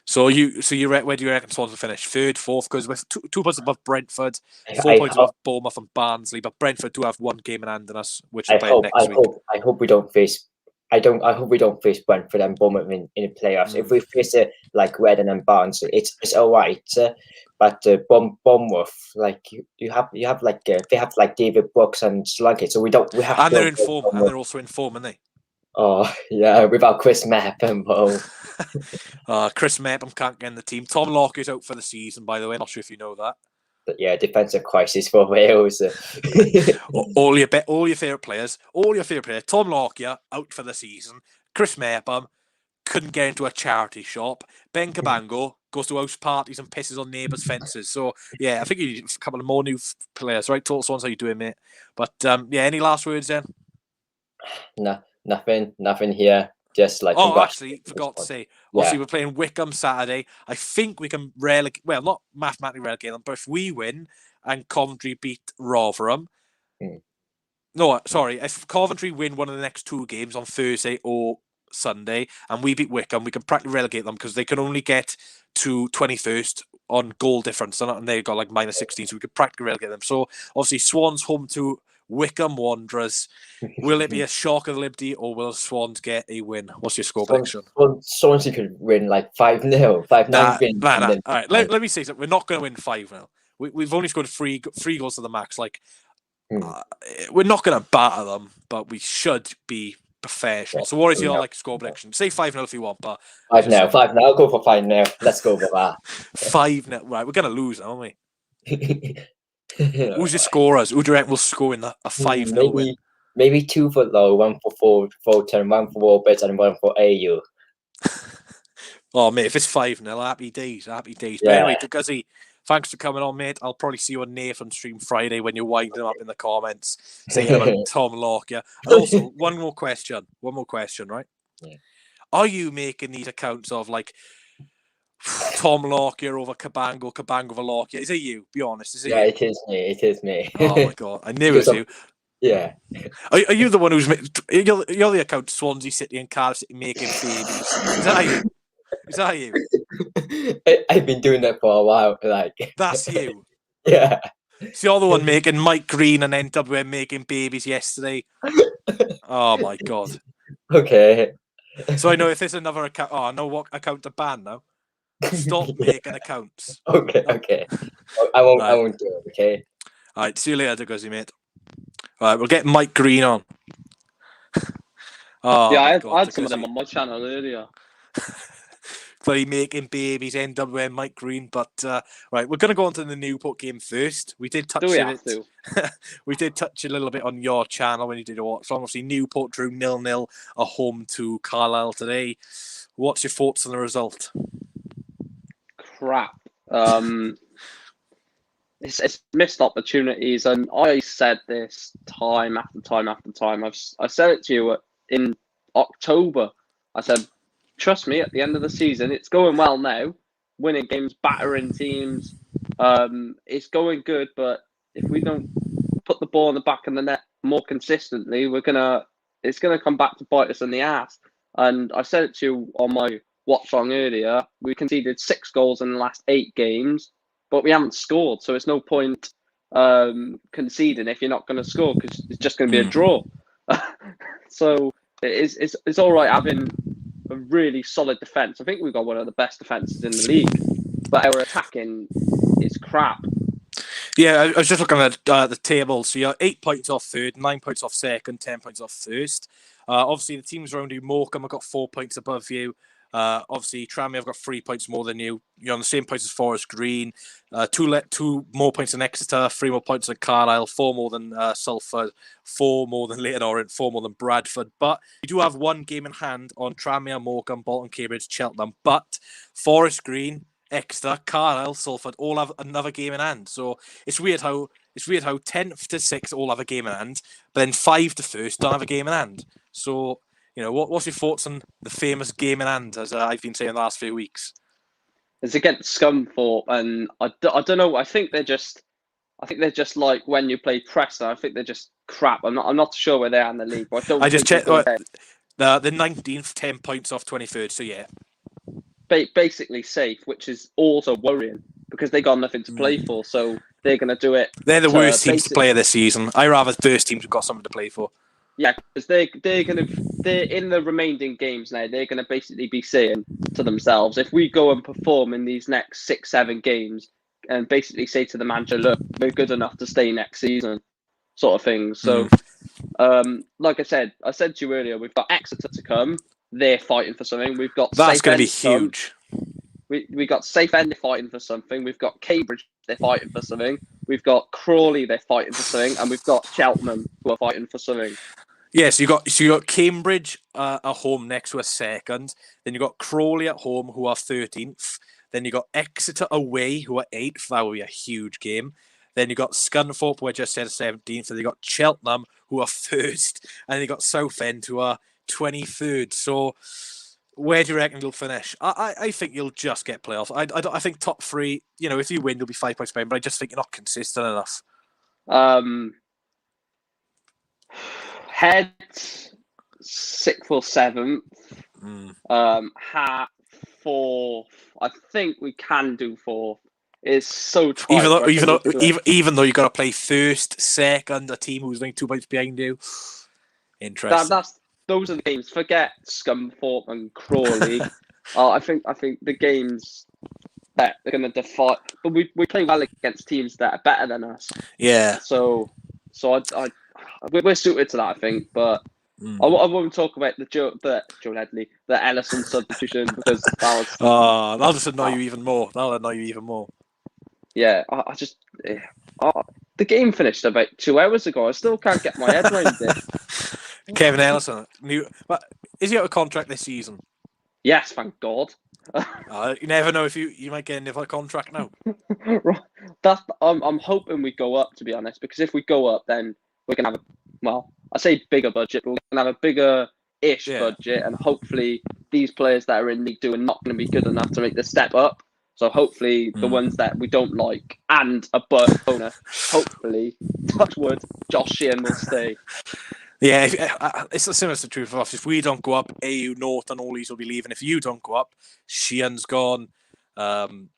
So where do you reckon Swans will finish? Third, fourth? Because we're 2 points above Brentford, 4 I, points above Bournemouth and Barnsley, but Brentford do have one game in hand on us, which I is playing next week. I hope we don't face. I hope we don't face Brentford and Bournemouth in the playoffs. If we face like Reading and Barnsley, it's all right. But Bournemouth, like you have like they have like David Brooks and Sluggett, so we have and to. They're in form, and they're also in form, aren't they? Oh yeah, without Chris Mepham, Chris Mepham can't get in the team. Tom Lockie's out for the season, by the way. Not sure if you know that. But yeah, defensive crisis for Wales. all your favourite players. Tom Lockyer out for the season. Chris Mepham couldn't get into a charity shop. Ben Cabango goes to house parties and pisses on neighbours' fences. So yeah, I think you need a couple of more new players, right? Total Swans, how you doing, mate? But any last words then? No, nothing here. Just like actually, forgot to say. Obviously, we're playing Wycombe Saturday. I think we can not mathematically relegate them, but if we win and Coventry beat Rotherham, no, sorry, if Coventry win one of the next 2 games on Thursday or Sunday, and we beat Wycombe, we can practically relegate them because they can only get to 21st on goal difference, and they've got like -16, so we could practically relegate them. So obviously, Swans home to Wycombe Wanderers. Will it be a shock of the Liberty, or will Swans get a win? What's your score prediction? Swansea could win like 5-0, 5-9 Nah. All right, let me say something. We're not going to win 5-0. We've only scored three goals to the max. Like, we're not going to batter them, but we should be professional. So what is your score prediction? Say 5-0 if you want, but 5-0. I'll go for 5-0. Let's go for that. 5-0. Right, we're going to lose, aren't we? Who's your scorers? Who do you reckon will score in a 5-0 win? Maybe 2 for Low, 1 for Fulton, 1 for Roberts, and 1 for AU. Oh, mate, if it's 5-0, happy days. Yeah. But anyway, Guzzy, thanks for coming on, mate. I'll probably see you on Nathan stream Friday when you're winding up in the comments saying about Tom Lockyer. And also, one more question, right? Yeah. Are you making these accounts of like Tom Lockyer over Cabango over Lockyer? Is it you? Be honest. Is it you? It is me. Oh my god, I knew it was you. Yeah. Are you the one who's you're the account Swansea City and Cardiff City making babies? Is that you? I've been doing that for a while. Like that's you. Yeah. So you're the one making Mike Green and NWM making babies yesterday. Oh my god. Okay. So I know if there's another account. Oh, I know what account to ban now. Stop making accounts. Okay. I won't do it. Okay. All right. See you later, Guzzy, mate. All right, we'll get Mike Green on. I had some of them on my channel earlier. Bloody making babies, NWM, Mike Green. But right, we're going to go on to the Newport game first. We did touch we did touch a little bit on your channel when you did a watch. Obviously, Newport drew 0-0 at home to Carlisle today. What's your thoughts on the result? Crap. It's missed opportunities, and I said this time after time after time. I said it to you in October. I said, trust me, at the end of the season, it's going well now. Winning games, battering teams. It's going good, but if we don't put the ball in the back of the net more consistently, it's gonna come back to bite us in the ass. And I said it to you on my watch on earlier. We conceded 6 goals in the last 8 games, but we haven't scored. So it's no point conceding if you're not going to score, because it's just going to be a draw. So it's all right having a really solid defence. I think we've got one of the best defences in the league, but our attacking is crap. Yeah, I was just looking at the table. So you're 8 points off third, 9 points off second, 10 points off first. Obviously, the teams around you, Morecambe have got 4 points above you. Obviously, Tranmere have got 3 points more than you. You're on the same points as Forest Green. 2 more points than Exeter, 3 more points than Carlisle, 4 more than Salford, 4 more than Leyton Orient, 4 more than Bradford. But you do have 1 game in hand on Tranmere, Morecambe, Bolton, Cambridge, Cheltenham. But Forest Green, Exeter, Carlisle, Salford all have another game in hand. So it's weird how 10th to 6th all have a game in hand, but then 5 to 1st don't have a game in hand. So, what's your thoughts on the famous game in hand, as I've been saying the last few weeks? It's against Scunthorpe, and I don't know. I think they're just like when you play Preston. I think they're just crap. I'm not sure where they are in the league. But I just checked. The 19th, 10 points off 23rd. So yeah, basically safe, which is also worrying because they got nothing to play for. So they're going to do it. They're the worst teams to play this season. I rather first teams have got something to play for. Yeah, because they're in the remaining games now. They're going to basically be saying to themselves, if we go and perform in these next 6-7 games, and basically say to the manager, look, we're good enough to stay next season, sort of thing. So, like I said to you earlier, we've got Exeter to come. They're fighting for something. We've got That's going to be huge. We got Southend fighting for something. We've got Cambridge, they're fighting for something. We've got Crawley, they're fighting for something, and we've got Cheltenham who are fighting for something. Yeah, so you got Cambridge at home next to a second. Then you got Crawley at home who are 13th. Then you got Exeter away who are 8th. That will be a huge game. Then you got Scunthorpe, who I just said 17th. And you got Cheltenham who are first, and then you got Southend who are 23rd. So where do you reckon you'll finish? I think you'll just get playoffs. I think top 3. You know, if you win, you'll be 5 points behind. But I just think you're not consistent enough. Head 6th or 7th. Hat 4th. I think we can do 4th. It's so tight. Even though you got to play first, second, a team who's like 2 points behind you. Interesting. Those are the games. Forget Scunthorpe and Crawley. I think the games that they're going to defy. But we play well against teams that are better than us. Yeah. So we're suited to that, I think. But I won't talk about the Joe Ledley, the Ellison substitution because that was. That'll just annoy you even more. That'll annoy you even more. Yeah, the game finished about 2 hours ago. I still can't get my head around it. Kevin Ellison, but is he out of contract this season? Yes, thank God. You never know if you might get another contract now. Right. I'm hoping we go up, to be honest, because if we go up, then we're gonna have I say bigger budget, but we're gonna have a bigger-ish budget, and hopefully these players that are in League 2 are not going to be good enough to make the step up. So hopefully the ones that we don't like, and a bonus, hopefully, touch wood, Josh Sheehan will stay. Yeah, it's a similar situation for us. If we don't go up, AU North and all these will be leaving. If you don't go up, Sheehan's gone. Ledley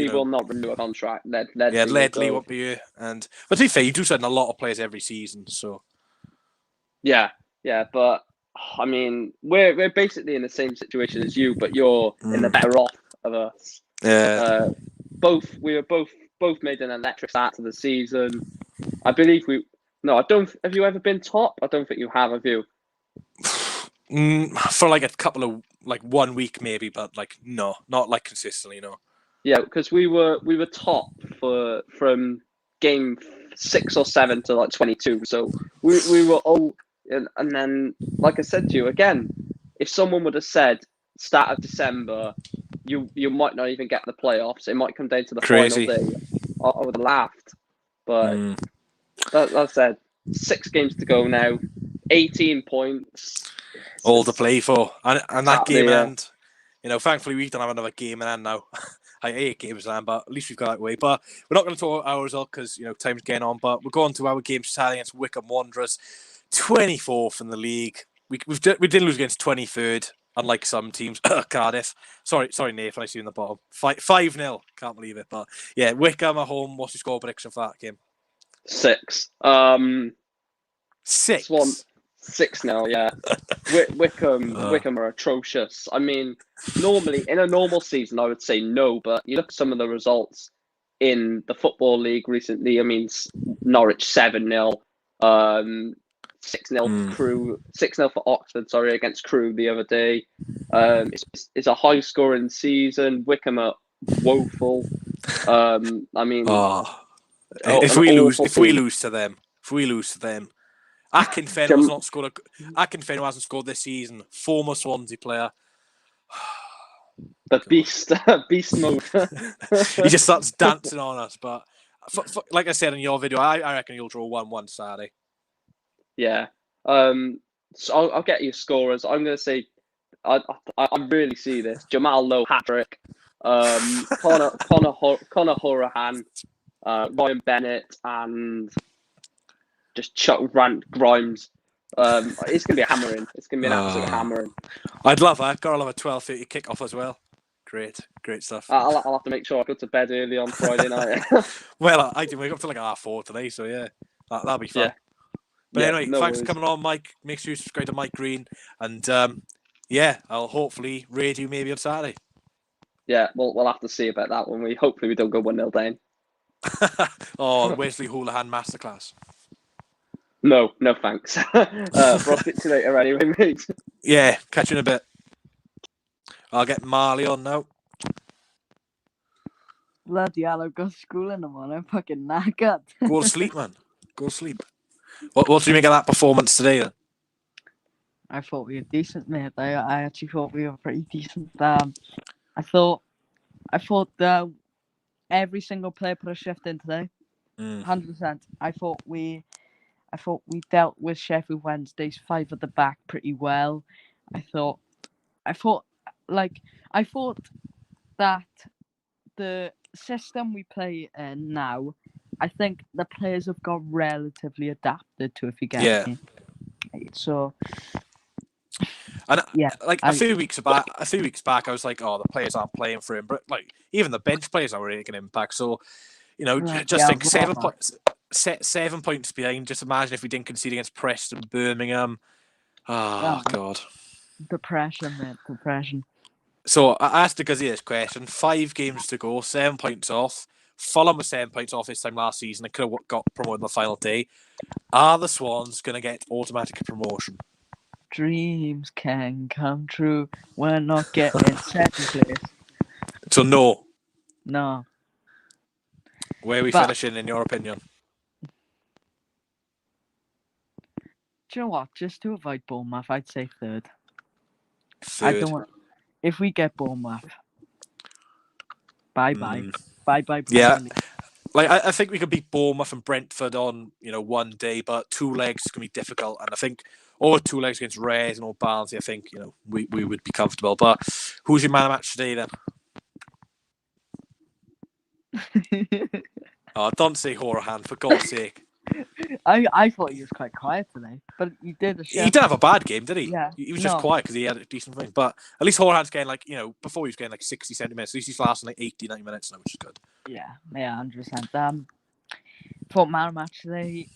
will not renew a contract. Ledley won't be here. But to be fair, you do send a lot of players every season, so yeah, but I mean, we're basically in the same situation as you, but you're in the better off of us. Yeah. We were both made an electric start to the season. I believe we. No, I don't. Have you ever been top? I don't think you have you? For like a couple of 1 week maybe, but no, not consistently, no. Yeah, because we were top from game 6 or 7 to 22. So we were all, and then like I said to you again, if someone would have said start of December, you might not even get the playoffs. It might come down to the final day. I would have laughed, but. That said, 6 games to go now, 18 points. All to play for. And that game in hand, thankfully we don't have another game in hand now. I 8 games in hand, but at least we've got that way. But we're not going to talk our result because, time's getting on. But we're going to our game Saturday against Wycombe Wanderers, 24th in the league. We did lose against 23rd, unlike some teams. Cardiff. Sorry, Nathan, I see you in the bottom. 5-0. Can't believe it. But yeah, Wycombe at home. What's your score prediction for that game? 6. 6. 6-0, yeah. Wycombe are atrocious. I mean, normally in a normal season, I would say no, but you look at some of the results in the Football League recently. I mean, Norwich 7-0, 6-0 for Crew, 6-0 for Oxford. Sorry, against Crew the other day. It's a high scoring season. Wycombe are woeful. I mean. If we lose to them, Akinfenwa hasn't scored this season. Former Swansea player. The beast mode. He just starts dancing on us. But like I said in your video, I reckon you'll draw 1-1 Saturday. Yeah. So I'll get you scorers. I'm going to say, I really see this. Jamal Lowe hat-trick. Connor Horahan. Ryan Bennett and just Chuck Grant Grimes It's going to be a hammering. It's going to be an absolute hammering. I'd love that. Gotta love a 12:30 kickoff as well. Great stuff. I'll have to make sure I go to bed early on Friday night. Well, I didn't wake up till like 4:30 today, so yeah, that'll be fun. Yeah. But anyway, no thanks worries. for coming on, Mike. Make sure you subscribe to Mike Green, and yeah, I'll hopefully raid you maybe on Saturday. Yeah, we'll have to see about that when we hopefully we don't go 1-0 down. Oh, Wesley Houlihan masterclass. No thanks. I'll speak to you later anyway, mate. Yeah, catch you in a bit. I'll get Marley on now. Bloody hell, I've got school in the morning. I'm fucking knackered. Go to sleep, man. Go to sleep. What do you make of that performance today, then? I thought we were decent, mate. I actually thought we were pretty decent. I thought every single player put a shift in today. 100%. I thought we dealt with Sheffield Wednesday's 5 at the back pretty well. I thought that the system we play in now, I think the players have got relatively adapted to, if you get me. So, and yeah, like a few weeks back, I was like, "Oh, the players aren't playing for him," but like even the bench players are making an impact. So, you know, just think 7 points, 7 points behind. Just imagine if we didn't concede against Preston, Birmingham. Oh God, depression, mate, depression. So I asked the Guzzi this question: 5 games to go, 7 points off. Fulham was 7 points off this time last season. They could have got promoted on the final day. Are the Swans going to get automatic promotion? Dreams can come true. We're not getting second place. So no. No. Where are we finishing, in your opinion? Do you know what? Just to avoid Bournemouth, I'd say third. Third. I don't want. If we get Bournemouth, bye. Yeah. Like I think we could beat Bournemouth and Brentford on one day, but 2 legs can be difficult. And I think over 2 legs against Reyes and Barnsley, I think we would be comfortable. But who's your man of match today then? Oh, don't say Horahan, for God's sake. I thought he was quite quiet today, but he did a He didn't have a bad game, did he? Yeah. He was just quiet because he had a decent thing. But at least Horahan's getting before he was getting 60, 70 minutes. At least he's lasting 80, 90 minutes now, which is good. Yeah, 100%. For man of match today,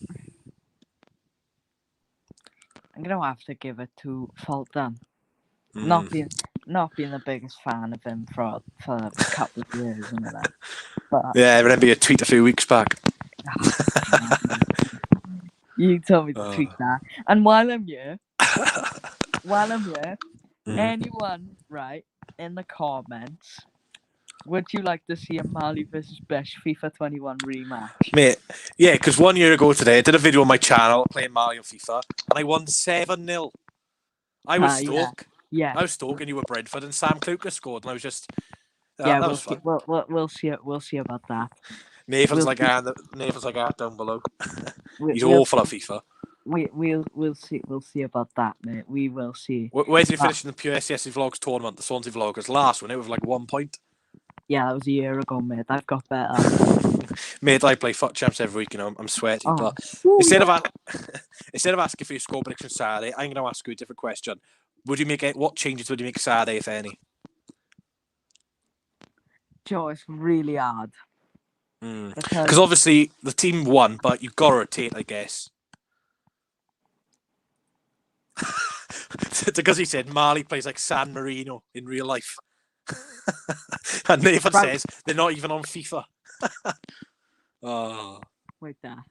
I'm gonna have to give it to Fulton. Not being the biggest fan of him for a couple of years, but yeah, I remember your tweet a few weeks back. You told me to tweet that. And while I'm here, anyone right in the comments, would you like to see a Mali versus Besh FIFA 21 rematch? Mate, yeah, because 1 year ago today, I did a video on my channel playing Mario FIFA, and I won 7-0. I was Stoke. Yeah. I was Stoke, and you were Brentford, and Sam Kluka scored, and I was just... that was fun. We'll see about that. Nathan's like that down below. He's awful at FIFA. We'll see about that, mate. We will see. Where did you finish in the Pure SSC Vlogs tournament, the Swansea Vloggers? Last one, it was like 1 point. Yeah, that was a year ago, mate. I've got better. Mate, I play FUT Champs every week, I'm sweating. But instead of asking for your score prediction Saturday, I'm going to ask you a different question. What changes would you make Saturday, if any? Joe, it's really hard. Because obviously the team won, but you've got to rotate, I guess. Because he said Marley plays like San Marino in real life. And Nathan says they're not even on FIFA. Wait there.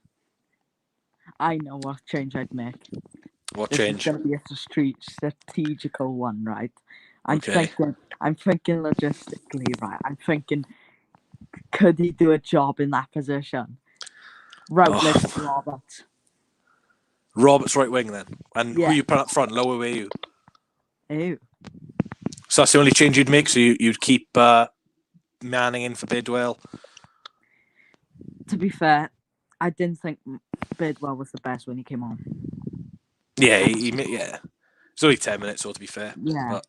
I know what change I'd make. What this change? It's going to be a strategical one, right? I'm thinking logistically, right? I'm thinking, could he do a job in that position? Routledge Roberts. Roberts right wing then. And who you put up front? Lower were you? Ew. So that's the only change you'd make? So you'd keep Manning in for Bidwell? To be fair, I didn't think Bidwell was the best when he came on. Yeah, it's only 10 minutes, so to be fair. Yeah,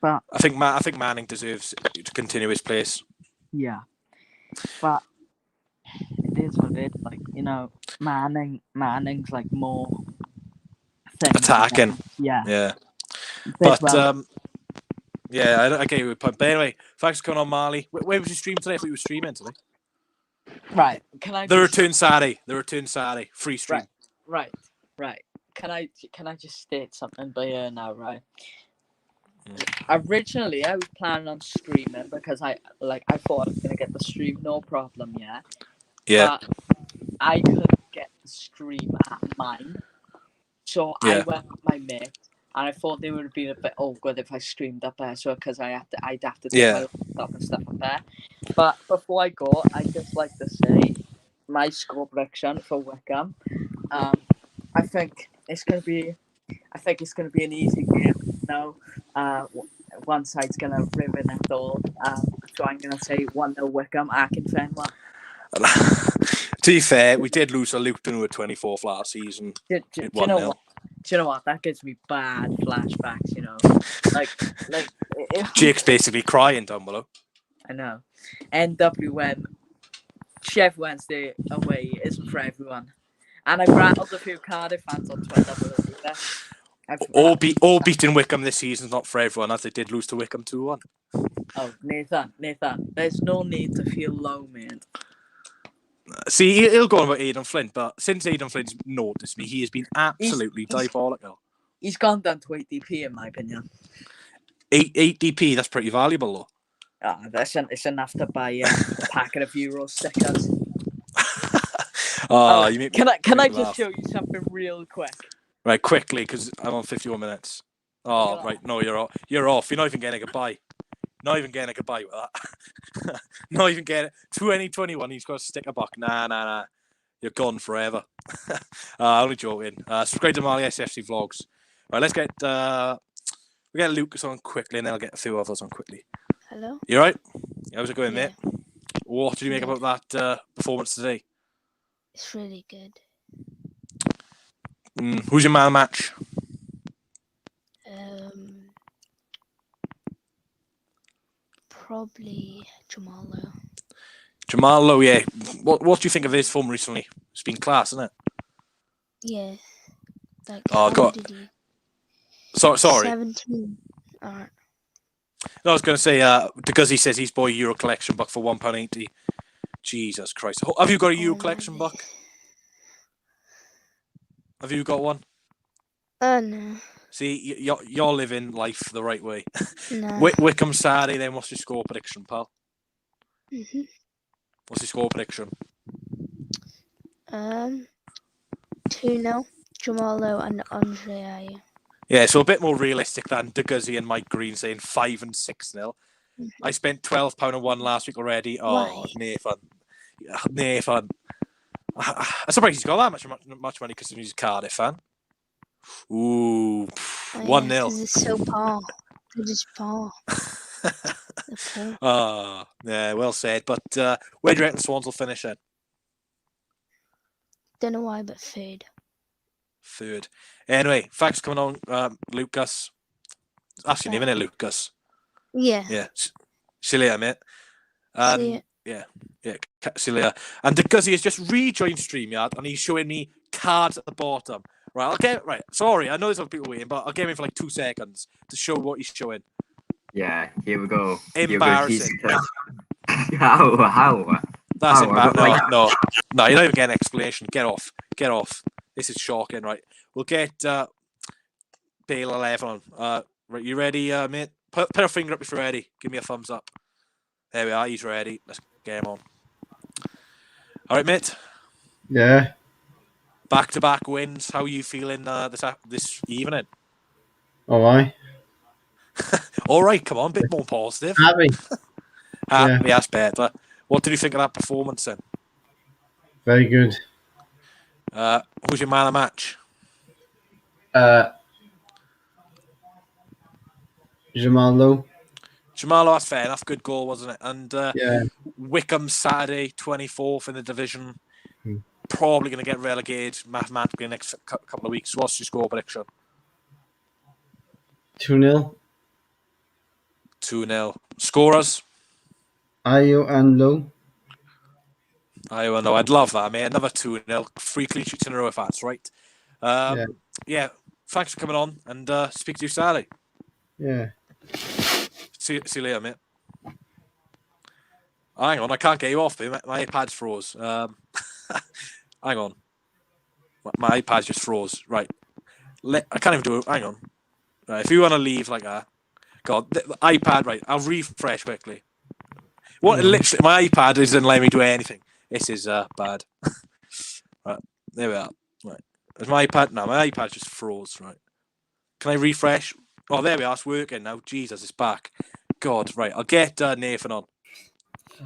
but I think Manning deserves to continue his place. Yeah, but it is what it is. Like, Manning's like more thing. Attacking. Yeah. Yeah. Did But, well. yeah, I get your point. But anyway, thanks for coming on, Marley. Where was you streaming today? I thought you were streaming today. Right. Can I The just... return Saturday. Free stream. Right. Can I just state something by here now, right? Originally, I was planning on streaming because I thought I was gonna get the stream no problem, yeah. Yeah. But I couldn't get the stream at mine, so I Yeah. went with my mate, and I thought they would have been a bit awkward if I streamed up there, so because I'd have to take Yeah. my laptop and stuff up there. But before I go, I'd just like to say my score prediction for Wycombe. I think it's gonna be an easy game. No, one side's gonna ruin it all. So I'm gonna say 1-0 Wycombe. Akinfenwa. To be fair, we did lose a Luton who were 24th last season. Do you know what? Do you know what? That gives me bad flashbacks. You know, like Jake's basically crying down below. I know. NWM, Sheffield Wednesday away isn't for everyone. And I've rattled a few Cardiff fans on Twitter. All beating Wycombe this season is not for everyone, as they did lose to Wycombe 2-1. Oh, Nathan, there's no need to feel low, man. See, he'll go on about Aidan Flint, but since Aidan Flint's noticed me, he has been absolutely diabolical. He's gone down to 8 DP, in my opinion. 8 DP, that's pretty valuable, though. It's enough to buy a packet of Euro stickers. Can I just show you something real quick? Right, quickly, because I'm on 51 minutes. Oh, right, no, you're off. You're off. You're not even getting a goodbye. Not even getting a goodbye with that. Not even getting it. 2021, he's got a sticker box. Nah. You're gone forever. Only joking. Subscribe to Marley SFC Vlogs. Right, let's get we get Lucas on quickly, and then I'll get a few others on quickly. Hello? You alright? How's it going, Yeah. mate? What did you make about that performance today? It's really good. Who's your man of the match? Probably Jamalo. Jamal, yeah. What do you think of his form recently? It's been class, isn't it? Yeah. Like, Oh, how God. did he? Sorry. 17. Alright. No, I was going to say, because he says he's bought a Euro collection buck for £1.80. Jesus Christ. Have you got a Euro collection buck? Have you got one? No. See, you're living life the right way. No. Wycombe Saturday, then what's your score prediction, pal? Mm-hmm. What's your score prediction? 2-0. Jamalo and Andre Ayew. Yeah, so a bit more realistic than Deguzi and Mike Green saying 5 and 6-0. Mm-hmm. I spent £12 on one last week already. Oh, Nathan. I'm surprised he's got that much money because he's a Cardiff fan. Ooh, 1-0. Because it's so far. It is far. Yeah, well said. But where do you reckon the Swans will finish at? Don't know why, but third. Anyway, thanks for coming on, Lucas. That's your name, isn't it, Lucas? Yeah. Yeah. See you later, mate. See Yeah. See you later. And because he has just rejoined StreamYard and he's showing me cards at the bottom. Right, sorry, I know there's other people waiting, but I'll give him for like 2 seconds to show what he's showing. Yeah, here we go. Embarrassing. How? That's embarrassing. No, you're not even getting an explanation. Get off. This is shocking, right? We'll get Bale 11 on. Right, you ready, mate? Put a finger up if you're ready. Give me a thumbs up. There we are, he's ready. Let's get him on. All right, mate? Yeah. Back-to-back wins. How are you feeling this evening? All right. All right, come on, a bit more positive. Happy. Happy, that's better. What did you think of that performance then? Very good. Who's your man of the match? Jamalo. Jamalo, that's fair enough. Good goal, wasn't it? And Yeah. Wycombe Saturday, 24th in the division. Probably going to get relegated mathematically in the next couple of weeks. What's your score prediction? 2-0. 2-0. Scorers? Ayew and Low. I know. I'd love that, mate. Another 2-0. 3 clean sheets in a row if that's right. Yeah. thanks for coming on, and speak to you, Sally. Yeah. See you later, mate. Hang on, I can't get you off, mate. My iPad's froze. Hang on. My iPad's just froze. Right. I can't even do it. Hang on. Right, if you want to leave like that. God, the iPad, right. I'll refresh quickly. Literally, my iPad isn't letting me do anything. This is bad. Right, there we are. Right. Is my iPad? No, my iPad just froze. Right. Can I refresh? Oh, there we are. It's working now. Jesus, it's back. God, right. I'll get Nathan on.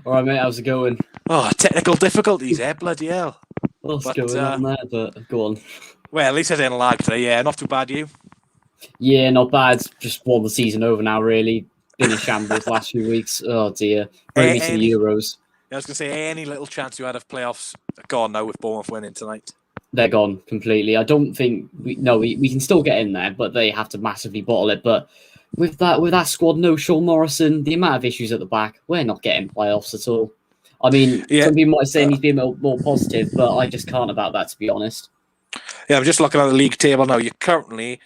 All right, mate. How's it going? Oh, technical difficulties, bloody hell. What's going on there? But go on. Well, at least I didn't lag today. Yeah, not too bad, you? Yeah, not bad. Just won the season over now, really. Been in shambles last few weeks. Oh, dear. Bring me to the Euros. I was going to say, any little chance you had of playoffs gone now with Bournemouth winning tonight? They're gone completely. I don't think... we can still get in there, but they have to massively bottle it. But with that squad, no Sean Morrison, the amount of issues at the back, we're not getting playoffs at all. I mean, some people might say he's being more positive, but I just can't about that, to be honest. Yeah, I'm just looking at the league table now. You're currently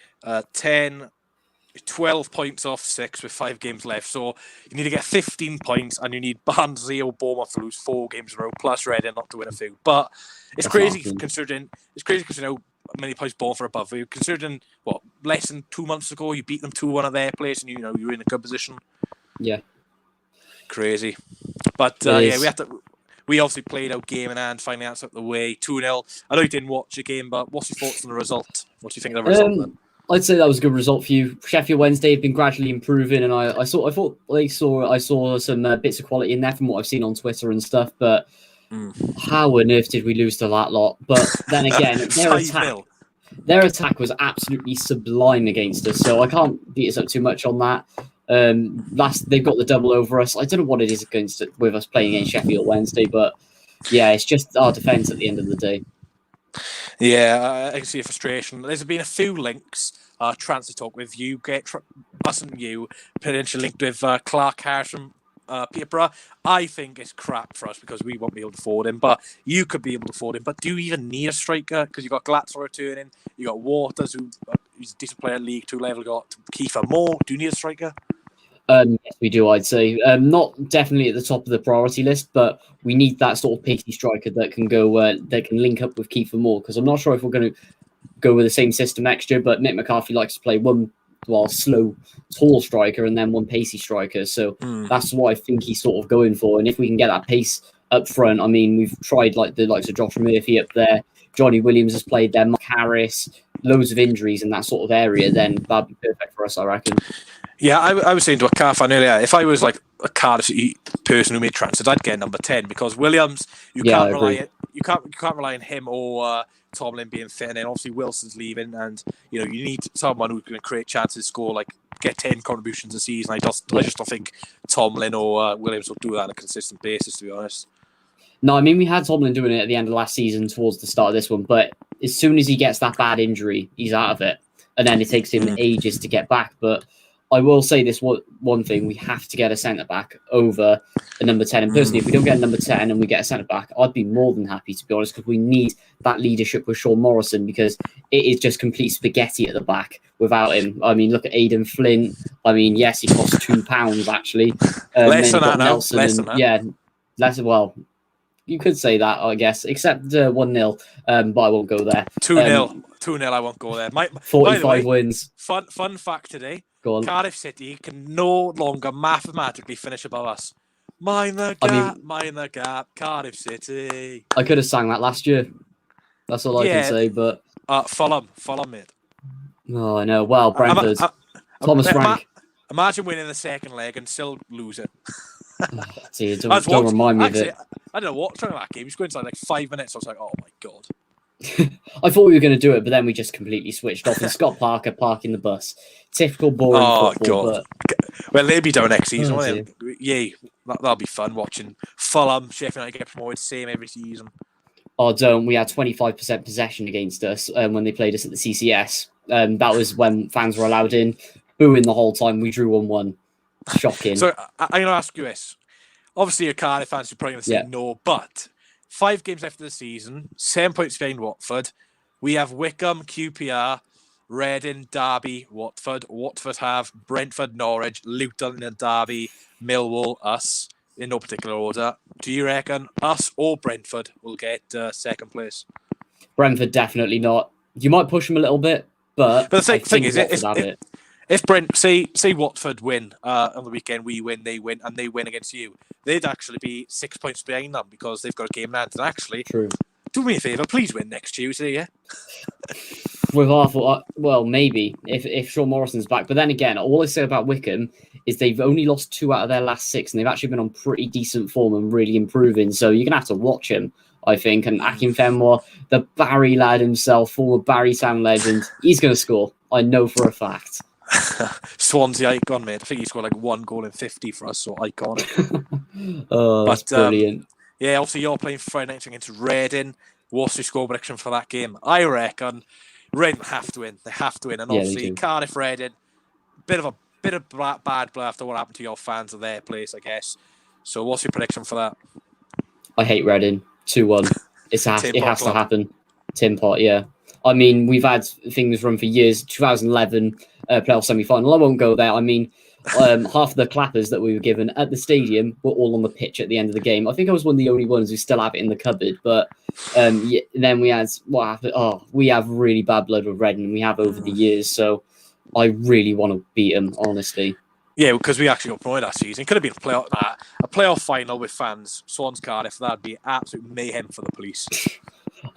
12 points off 6 with 5 games left. So you need to get 15 points, and you need Barnsley or Bournemouth to lose 4 games in a row, plus Reading not to win a few. But it's crazy considering how many points Bournemouth are above you. Considering less than 2 months ago you beat them 2-1 at their place, and you're in a good position. Yeah, crazy. But we obviously played our game in hand, finally out the way, 2-0. I know you didn't watch the game, but what's your thoughts on the result? What do you think of the result then? I'd say that was a good result for you. Sheffield Wednesday have been gradually improving, and I saw some bits of quality in there from what I've seen on Twitter and stuff. But how on earth did we lose to that lot? But then again, their attack was absolutely sublime against us, so I can't beat us up too much on that. They've got the double over us. I don't know what it is with us playing against Sheffield Wednesday, but yeah, it's just our defence at the end of the day. Yeah, I can see your frustration. There's been a few links, transfer talk with you, us and you, potentially linked with Clark Harris from Peterborough. I think it's crap for us because we won't be able to afford him, but you could be able to afford him. But do you even need a striker? Because you've got Glatzel returning, you got Waters, who's a decent player at League 2 level, you got Kiefer Moore. Do you need a striker? Yes, we do, I'd say. Not definitely at the top of the priority list, but we need that sort of pacey striker that can go, that can link up with Kiefer Moore, because I'm not sure if we're going to go with the same system next year, but Nick McCarthy likes to play one slow, tall striker and then one pacey striker. So that's what I think he's sort of going for. And if we can get that pace up front, I mean, we've tried the likes of Josh Murphy up there. Johnny Williams has played there, Mark Harris, loads of injuries in that sort of area, then that'd be perfect for us, I reckon. Yeah, I was saying to a Car fan earlier, if I was like a Cardiff person who made transfers, I'd get number 10 because Williams, you can't rely on him or Tomlin being fit, and then obviously Wilson's leaving, and you need someone who's going to create chances, score, get 10 contributions a season. I just don't think Tomlin or Williams will do that on a consistent basis, to be honest. No, I mean, we had Tomlin doing it at the end of last season towards the start of this one, but as soon as he gets that bad injury, he's out of it, and then it takes him ages to get back. But I will say this one thing: we have to get a centre back over a number 10. And personally, if we don't get a number 10 and we get a centre back, I'd be more than happy, to be honest, because we need that leadership with Sean Morrison, because it is just complete spaghetti at the back without him. I mean, look at Aidan Flint. I mean, yes, he costs £2 actually. Less than that now. Less than that. Yeah, well, you could say that, I guess, except 1-0. But I won't go there. 2-0. 2-0. I won't go there. 45 wins. Fun fact today. Go on. Cardiff City can no longer mathematically finish above us. Mind the gap, Cardiff City. I could have sang that last year. That's all I can say, but... Fulham, mate. Oh, I know. Well, Brentford. Thomas Frank. Imagine winning the second leg and still losing. See, don't remind me of it. I don't know what's wrong with that game. He's going inside 5 minutes. I was like, oh my God. I thought we were going to do it, but then we just completely switched off. And Scott Parker parking the bus. Typical boring football. God. Well, they'll be down next season. That'll be fun watching Fulham, Sheffield United get promoted, same every season. Oh, don't. We had 25% possession against us when they played us at the CCS. That was when fans were allowed in. Booing the whole time. We drew 1-1. Shocking. So I'm going to ask you this. Obviously, your Cardiff fans are probably going to say no, but 5 games left of the season, 7 points behind Watford. We have Wycombe, QPR, Reading, Derby, Watford. Watford have Brentford, Norwich, Luton and Derby, Millwall, us, in no particular order. Do you reckon us or Brentford will get second place? Brentford definitely not. You might push them a little bit, but the I thing think is, Watford have it. if Brent say Watford win on the weekend, we win, they win, and they win against you, they'd actually be 6 points behind them because they've got a game in hand. And actually, True. do me a favour, please win next Tuesday, yeah? With Arthur, well, maybe if Sean Morrison's back. But then again, all I say about Wycombe is they've only lost 2 out of their last 6, and they've actually been on pretty decent form and really improving. So you're gonna have to watch him, I think. And Akinfenwa, the Barry lad himself, former Barry Town legend, he's gonna score. I know for a fact. Swansea icon, mate. I think he scored like 1 goal in 50 for us, so iconic. Oh, that's brilliant. Yeah, obviously you're playing Friday night against Reading. What's your score prediction for that game? I reckon Reading have to win. They have to win, and obviously Cardiff Reading, bit of bad blood after what happened to your fans of their place, I guess. So what's your prediction for that? I hate Reading. 2-1. It has to happen. Tin Pot, yeah. I mean, we've had things run for years. 2011 playoff semi-final. I won't go there. I mean, half of the clappers that we were given at the stadium were all on the pitch at the end of the game. I think I was one of the only ones who still have it in the cupboard. But then we had what happened. Oh, we have really bad blood with Reading. We have over the years. So I really want to beat them, honestly. Yeah, because we actually got promoted that season. It could have been a playoff final with fans. Swans Cardiff. That'd be absolute mayhem for the police.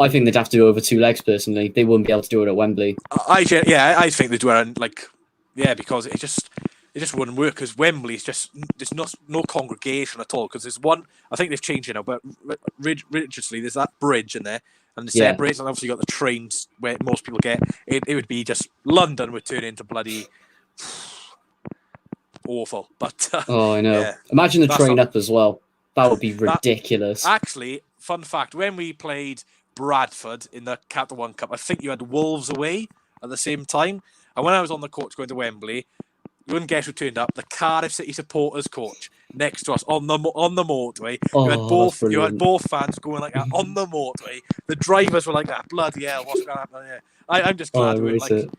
I think they'd have to go over 2 legs personally. They wouldn't be able to do it at Wembley. I think they'd do it because it just wouldn't work because Wembley is just there's no congregation at all because there's one. I think they've changed it now, but religiously there's that bridge in there and the separates, and obviously you got the trains where most people get. It would be just London would turn into bloody awful. But I know. Yeah, imagine the train up as well. That would be ridiculous. Actually, fun fact: when we played Bradford in the Capital One Cup, I think you had Wolves away at the same time. And when I was on the coach going to Wembley, you wouldn't guess who turned up. The Cardiff City supporters coach next to us on the motorway. You had both fans going like that on the motorway. The drivers were like that. Bloody hell, what's going to happen here? I'm just glad we were like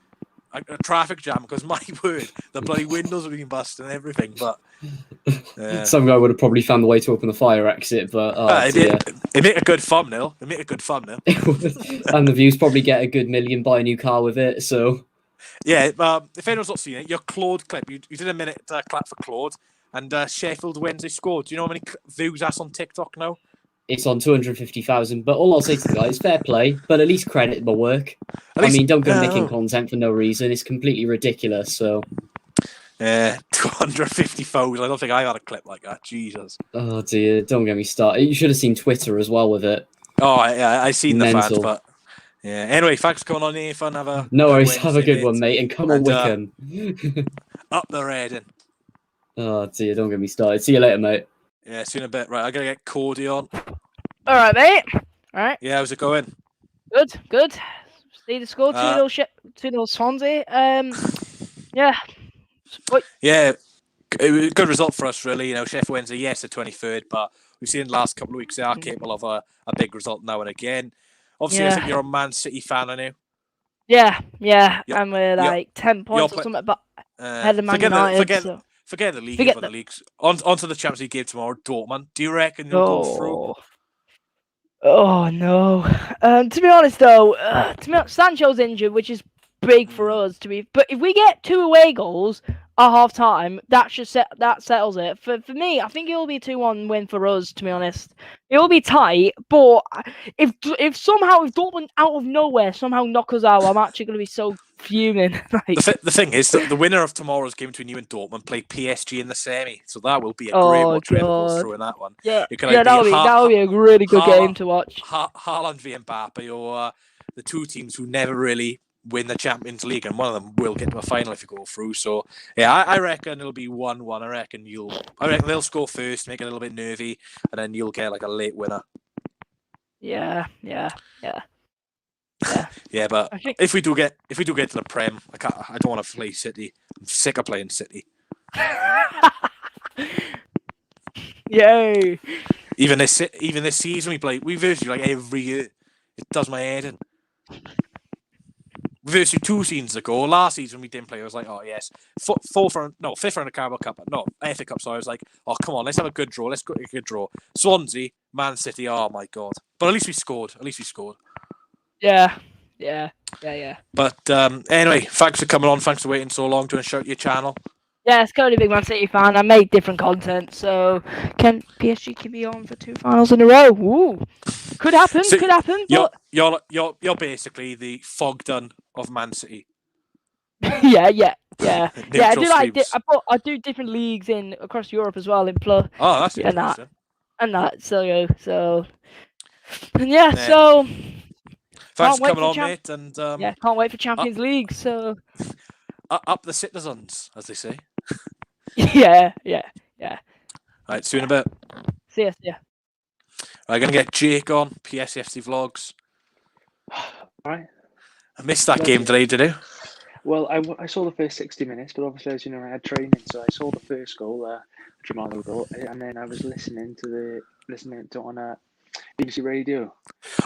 a traffic jam because my word, the bloody windows were being busted and everything. But some guy would have probably found the way to open the fire exit. But it made a good thumbnail. And the views probably get a good million. Buy a new car with it. So. Yeah, if anyone's not seen it, your Claude clip, you did a minute clap for Claude, and Sheffield Wednesday scored. Do you know how many views that's on TikTok now? It's on 250,000, but all I'll say to the guys, fair play, but at least credit my work. Don't go nicking content for no reason. It's completely ridiculous, so... 250,000. I don't think I had a clip like that. Jesus. Oh, dear. Don't get me started. You should have seen Twitter as well with it. Oh, yeah, I seen the fans, but... Yeah. Anyway, thanks for coming on here. Fun. No worries. Have a good one, mate. And come on, Wycombe. Up the Reading. Oh, dear. Don't get me started. See you later, mate. Yeah, see you in a bit. Right, I gotta get Cody on. All right, mate. All right. Yeah, how's it going? Good. See the score. 2-0 Swansea. Yeah. Yeah. Good result for us, really. You know, Sheffield Wednesday, yes, the 23rd, but we've seen in the last couple of weeks they are capable of a big result now and again. Obviously, I think you're a Man City fan, aren't you? Yeah. And we're like 10 points or something, but ahead of Man United. Forget the league. The leagues. On to the Champions League game tomorrow, Dortmund. Do you reckon you'll go through? Oh, no. To be honest, though, Sancho's injured, which is big for us. But if we get 2 away goals at half time, that settles it. For me, I think it will be a 2-1 win for us, to be honest. It will be tight, but if Dortmund out of nowhere somehow knock us out, I'm actually going to be so fuming. The thing is, the winner of tomorrow's game between you and Dortmund play PSG in the semi, so that will be a great watch whoever goes through in that one. Yeah, that will be a really good game to watch. Haaland v Mbappe, or the two teams who never really win the Champions League, and one of them will get to a final if you go through. So yeah, I reckon it'll be 1-1. I reckon they'll score first, make it a little bit nervy, and then you'll get like a late winner. Yeah. Yeah, but if we do get to the Prem, I don't want to play City. I'm sick of playing City. Yay! Even this season we virtually like every year. It does my head in. versus you 2 seasons ago. Last season we didn't play. I was like, oh yes, fifth round of Carabao Cup, no FA Cup. So I was like, oh come on, let's have a good draw. Let's go a good draw. Swansea, Man City. Oh my god! But at least we scored. Yeah. But anyway, thanks for coming on. Thanks for waiting so long to shout your channel. Yeah, it's currently a big Man City fan. I make different content, so can PSG keep me on for 2 finals in a row? Ooh. Could happen, So but you're basically the Fogden of Man City. yeah. I Neutral do streams. I do different leagues across Europe as well in plus. Oh, that's and interesting. that. So and yeah. So thanks can't for wait coming for on, mate. And can't wait for Champions League. So up the citizens, as they say. yeah. Right, see you in a bit. See ya. I'm gonna get Jake on PSFC Vlogs. Right. I missed that game today, did you? Well, I saw the first 60 minutes, but obviously, as you know, I had training, so I saw the first goal, Jamal goal, and then I was listening to it on BBC Radio.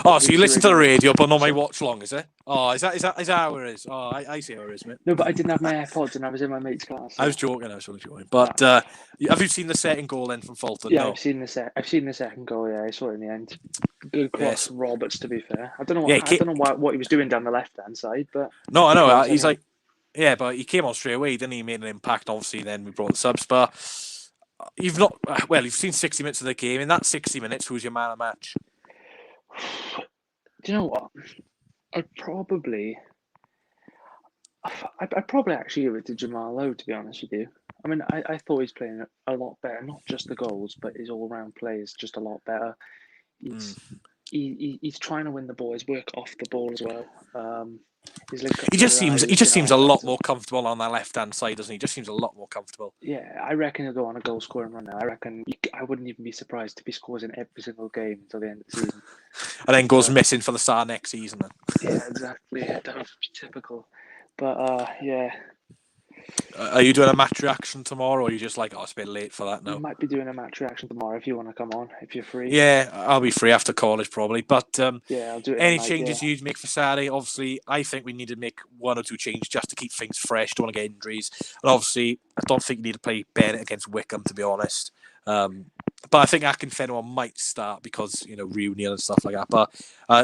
Oh, so you listen to the radio, but not my watch long, is it? Oh, is that how it is? Oh, I see how it is, mate. No, but I didn't have my AirPods, and I was in my mate's class. So. I was joking. But have you seen the second goal then from Fulton? Yeah, No. I've seen the second goal. Yeah, I saw it in the end. Good cross, Roberts. To be fair, I don't know. I don't know what he was doing down the left-hand side, but no, I know. He's like, yeah, but he came on straight away. Didn't he? Made an impact. Obviously, then we brought the subs. But you've seen 60 minutes of the game. In that 60 minutes, who's your man of the match? Do you know what? I'd probably actually give it to Jamal Lowe, to be honest with you. I mean, I thought he's playing a lot better, not just the goals, but his all-round play is just a lot better. He's trying to win the ball. He's work off the ball as well. He just seems a lot more comfortable on that left-hand side, doesn't he? Just seems a lot more comfortable. Yeah, I reckon he'll go on a goal-scoring run now. I wouldn't even be surprised if he scores in every single game until the end of the season. And then goes missing for the start next season. Then. Yeah, exactly. That would be typical. But yeah. Are you doing a match reaction tomorrow, or are you just like, oh, it's a bit late for that now? I might be doing a match reaction tomorrow if you want to come on, if you're free. Yeah, I'll be free after college probably. But yeah, I'll do it. Any changes you'd make for Saturday? Obviously, I think we need to make 1 or 2 changes just to keep things fresh. Don't want to get injuries. And obviously, I don't think you need to play Bennett against Wycombe, to be honest. But I think Akinfenwa might start because, reunion and stuff like that. But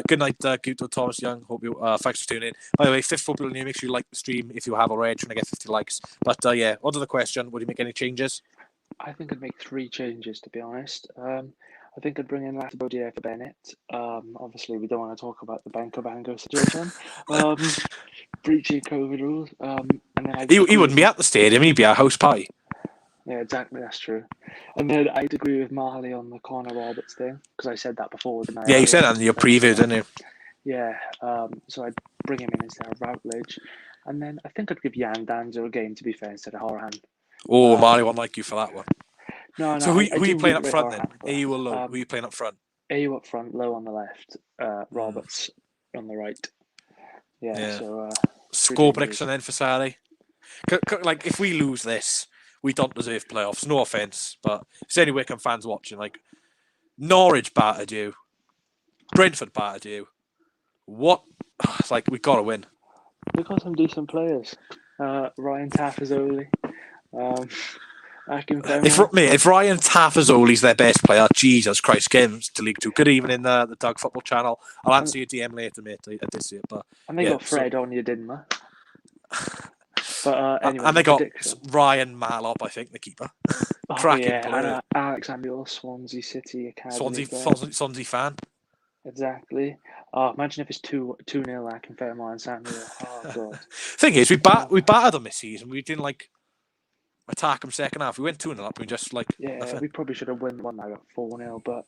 good night, Guto, Thomas Young. Hope you thanks for tuning in. By the way, 5th Football New, make sure you like the stream if you have already. Trying to get 50 likes. But yeah, on to the question. Would you make any changes? I think I'd make 3 changes, to be honest. I think I'd bring in Latibodier for Bennett. Obviously, we don't want to talk about the Cabango situation. Breaching COVID rules. And then he wouldn't be at the stadium. He'd be at a house party. Yeah, exactly. That's true. And then I'd agree with Marley on the Connor Roberts thing because I said that before. Didn't I? Yeah, you said that in your preview, didn't you? Yeah. So I'd bring him in instead of Routledge, and then I think I'd give Jan Danzo a game, to be fair, instead of Horan. Oh, Marley won't like you for that one. No. So who are you playing up front then? AU or Low? Who are you playing up front? AU up front, Low on the left, Roberts on the right. Yeah. So score prediction then for Saturday. Like if we lose this, we don't deserve playoffs. No offense, but if there's any Wycombe fans watching, like Norwich battered you, Brentford battered you. What? It's like we got to win. We've got some decent players. Ryan Tafazoli. If Ryan Tafazoli's their best player, Jesus Christ, get him to League 2. Good evening, the Doug Football Channel. I'll answer your DM later, mate. I did see it, but and they got Fred on you, didn't they? But anyway, and they got Ryan Malop, I think, the keeper. Cracking player. And Alex Ambuel, Swansea City Academy. Swansea fan. Exactly. Imagine if it's 2-0 Akinfenwa and Samuel. Oh god. Thing is, we battered them this season. We didn't attack them second half. We went 2-0 up. We just we probably should have won that at 4-0. But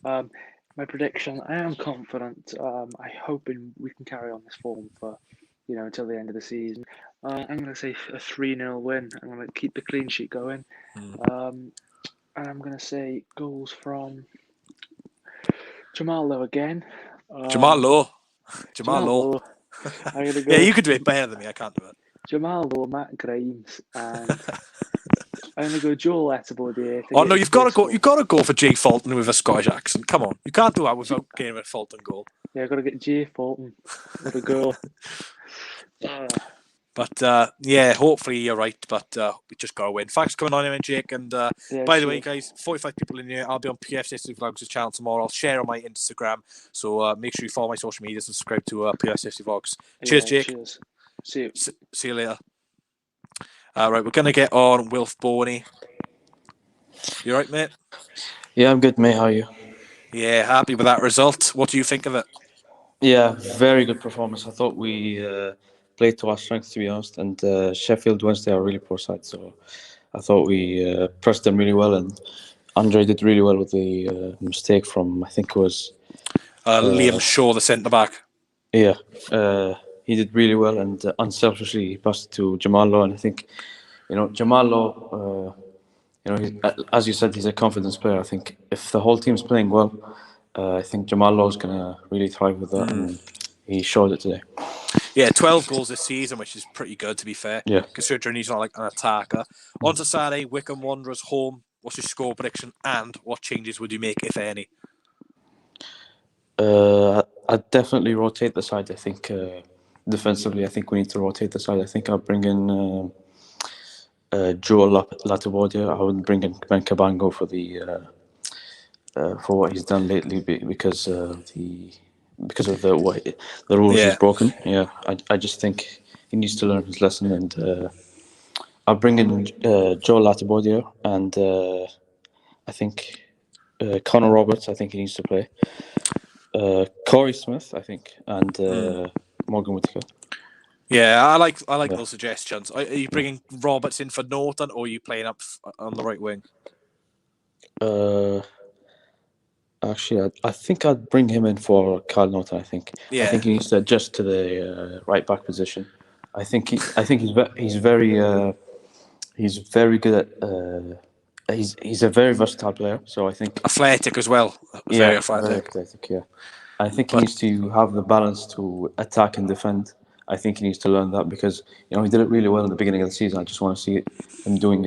my prediction, I am confident. I hoping we can carry on this form for until the end of the season. I'm going to say a 3-0 win. I'm going to keep the clean sheet going. And I'm going to say goals from Jamal Lowe again. Jamal Lowe. I'm gonna go yeah, you could do it better than me. I can't do it. Jamal Lowe, Matt Grimes, and I'm going to go Joel Latibodier. Oh no, you've got to go. You've got to go for Jay Fulton with a Scottish accent. Come on, you can't do that without getting a Fulton goal. Yeah, I've got to get Jay Fulton with a goal. But yeah, hopefully you're right. But we just got to win. Thanks for coming on, anyway, Jake. And by the way, guys, 45 people in here. I'll be on PF60 Vlogs' channel tomorrow. I'll share on my Instagram. So make sure you follow my social media and subscribe to PF60 Vlogs. Cheers, Jake. Cheers. See you. See you later. Right, we're gonna get on Wilf Boney. You right, mate? Yeah, I'm good, mate. How are you? Yeah, happy with that result. What do you think of it? Yeah, very good performance. I thought we played to our strengths, to be honest. And Sheffield Wednesday are a really poor side, so I thought we pressed them really well. And Andre did really well with the mistake from, I think it was Liam Shaw, the centre back. Yeah, he did really well, and unselfishly he passed it to Jamal Law. And I think, Jamal Law, as you said, he's a confidence player. I think if the whole team's playing well, I think Jamal Law's going to really thrive with that, and he showed it today. Yeah, 12 goals this season, which is pretty good, to be fair. Yeah. Considering he's not like an attacker. On to Saturday, Wycombe Wanderers home. What's your score prediction, and what changes would you make, if any? I'd definitely rotate the side. I think defensively, I think we need to rotate the side. I think I'll bring in Joe Latibordia. I would bring in Ben Cabango for the for what he's done lately because of the rules he's broken. Yeah, I just think he needs to learn his lesson, and I'll bring in Joe Latibordia, and I think Connor Roberts. I think he needs to play. Corey Smith, I think, and Morgan Whittaker. Yeah, I like those suggestions. Are you bringing Roberts in for Norton, or are you playing up on the right wing? Actually, I think I'd bring him in for Carl Norton. I think he needs to adjust to the right back position. I think he's very good at. He's a very versatile player, so I think athletic as well. Very athletic. Yeah. I think he needs to have the balance to attack and defend. I think he needs to learn that because he did it really well in the beginning of the season. I just want to see him doing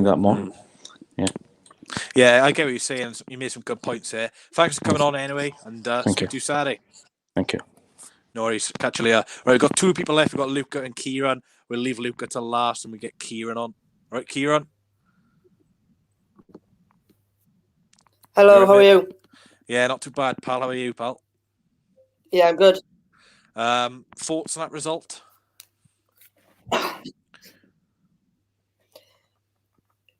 that more. Yeah. Yeah, I get what you're saying. You made some good points there. Thanks for coming on anyway, and speak to you Saturday. Thank you. No worries. Catch you later. Right, we've got two people left. We've got Luca and Kieran. We'll leave Luca till last, and we get Kieran on. All right, Kieran. Hello, how are you? Yeah, not too bad, pal. How are you, pal? Yeah, I'm good. Thoughts on that result?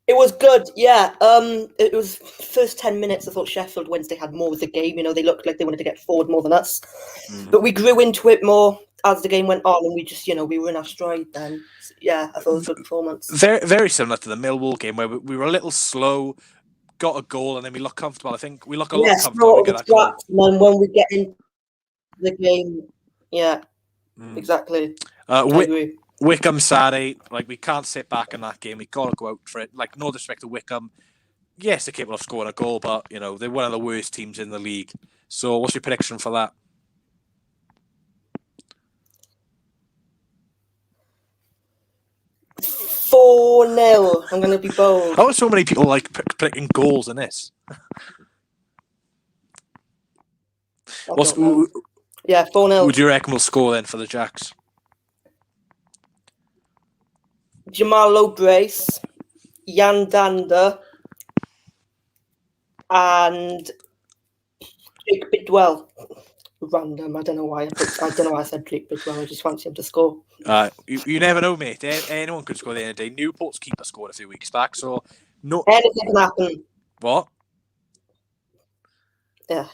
It was good, yeah. It was first 10 minutes. I thought Sheffield Wednesday had more of the game. They looked like they wanted to get forward more than us, but we grew into it more as the game went on, and we just, we were in our stride then. So, yeah, I thought it was a good performance. Very, very similar to the Millwall game where we were a little slow, got a goal, and then we looked comfortable. I think we look a lot comfortable when we get that goal. And then when we get into the game, exactly. I agree. Wycombe Saturday, we can't sit back in that game. We got to go out for it. No disrespect to Wycombe. Yes, they're capable of scoring a goal, but they're one of the worst teams in the league. So, what's your prediction for that? 4-0. I'm going to be bold. How are so many people predicting goals in this? 4-0. Who do you reckon will score then for the Jacks? Jamal Brace, Jan Dander, and Jake Bidwell. Random. I don't know why I said Jake Bidwell. I just fancy him to score. You never know, mate. Anyone could score at the end of the day. Newport's keeper scored a few weeks back, so no. Anything can happen. What? Yeah.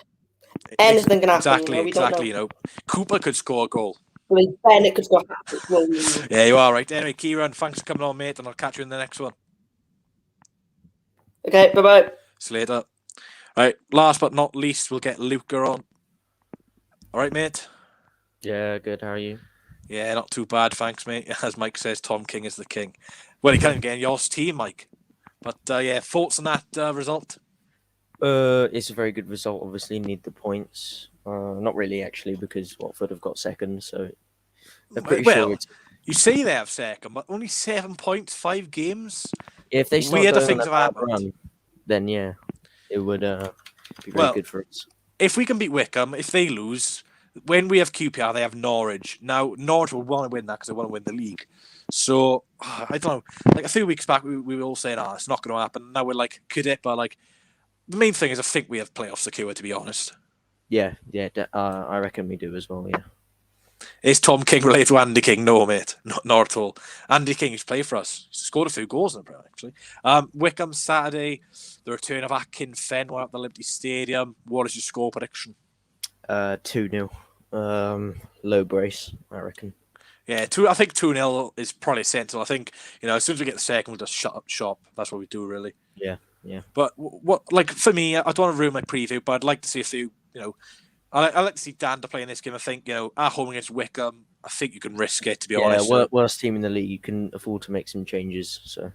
Anything can happen. Exactly. Cooper could score a goal. Bennett could score a goal. Yeah, you are right. Anyway, Kieran, thanks for coming on, mate, and I'll catch you in the next one. Okay, bye-bye. See you later. Right, last but not least, we'll get Luca on. All right, mate? Yeah, good. How are you? Yeah, not too bad, thanks, mate. As Mike says, Tom King is the king. Well, he can't even get in your team, Mike. But, thoughts on that result? It's a very good result. Obviously, need the points. Not really, actually, because Watford have got second, so they're pretty sure it's... You say they have second, but only 7 points, 5 games? If they start weirder things have happened. Run, then, yeah, it would be very good for us. If we can beat Wycombe, if they lose, when we have QPR, they have Norwich. Now, Norwich will want to win that because they want to win the league. So, I don't know. Like a few weeks back, we were all saying, it's not going to happen. Now we're like, could it? But like, the main thing is I think we have playoff secure, to be honest. Yeah, I reckon we do as well, yeah. Is Tom King related to Andy King? No, mate. Not at all. Andy King used to play for us. He scored a few goals in the Premier, actually. Wycombe Saturday, the return of Atkin Fenway at the Liberty Stadium. What is your score prediction? 2-0. Low brace, I reckon. Yeah, I think 2-0 is probably sensible. I think, as soon as we get the second, we'll just shut up shop. That's what we do, really. Yeah. But for me, I don't want to ruin my preview, but I'd like to see a few, I like to see Dan to play in this game. I think, at home against Wycombe, I think you can risk it, to be honest. Yeah, worst team in the league, you can afford to make some changes, so.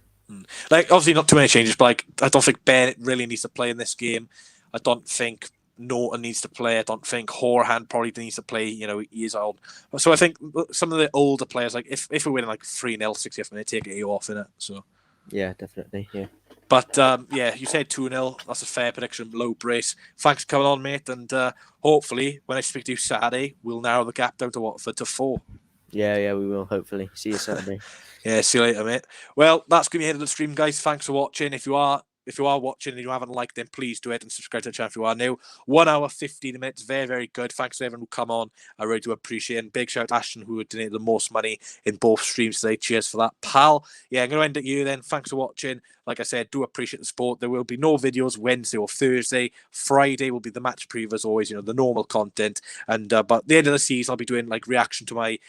Like, obviously not too many changes, but like, I don't think Bennett really needs to play in this game. I don't think Norton needs to play. I don't think Horan probably needs to play. He is old. So I think some of the older players, like if we're winning like 3-0, 60th minute, take A off in it. So yeah, definitely, yeah. But you said 2-0. That's a fair prediction. Low brace. Thanks for coming on, mate. And hopefully, when I speak to you Saturday, we'll narrow the gap down to Watford to 4. Yeah, we will. Hopefully, see you Saturday. Yeah, see you later, mate. Well, that's going to be the end of the stream, guys. Thanks for watching. If you are watching and you haven't liked them, please do it and subscribe to the channel if you are new. 1 hour, 15 minutes. Very, very good. Thanks to everyone who come on. I really do appreciate it. And big shout out to Ashton, who donated the most money in both streams today. Cheers for that, pal. Yeah, I'm going to end at you then. Thanks for watching. Like I said, do appreciate the support. There will be no videos Wednesday or Thursday. Friday will be the match preview as always, the normal content. And but at the end of the season, I'll be doing like reaction to my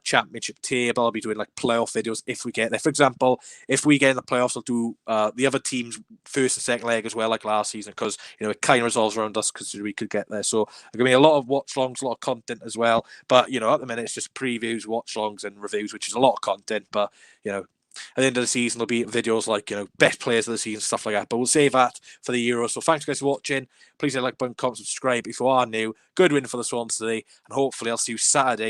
championship table. I'll be doing like playoff videos if we get there. For example, if we get in the playoffs, I'll do the other team's first and second leg as well, like last season, because it kind of resolves around us because we could get there. So there's gonna be a lot of watch longs, a lot of content as well. But at the minute it's just previews, watch longs, and reviews, which is a lot of content. But at the end of the season, there'll be videos like, best players of the season, stuff like that. But we'll save that for the Euro. So thanks, guys, for watching. Please hit like button, comment, subscribe if you are new. Good win for the Swans today. And hopefully I'll see you Saturday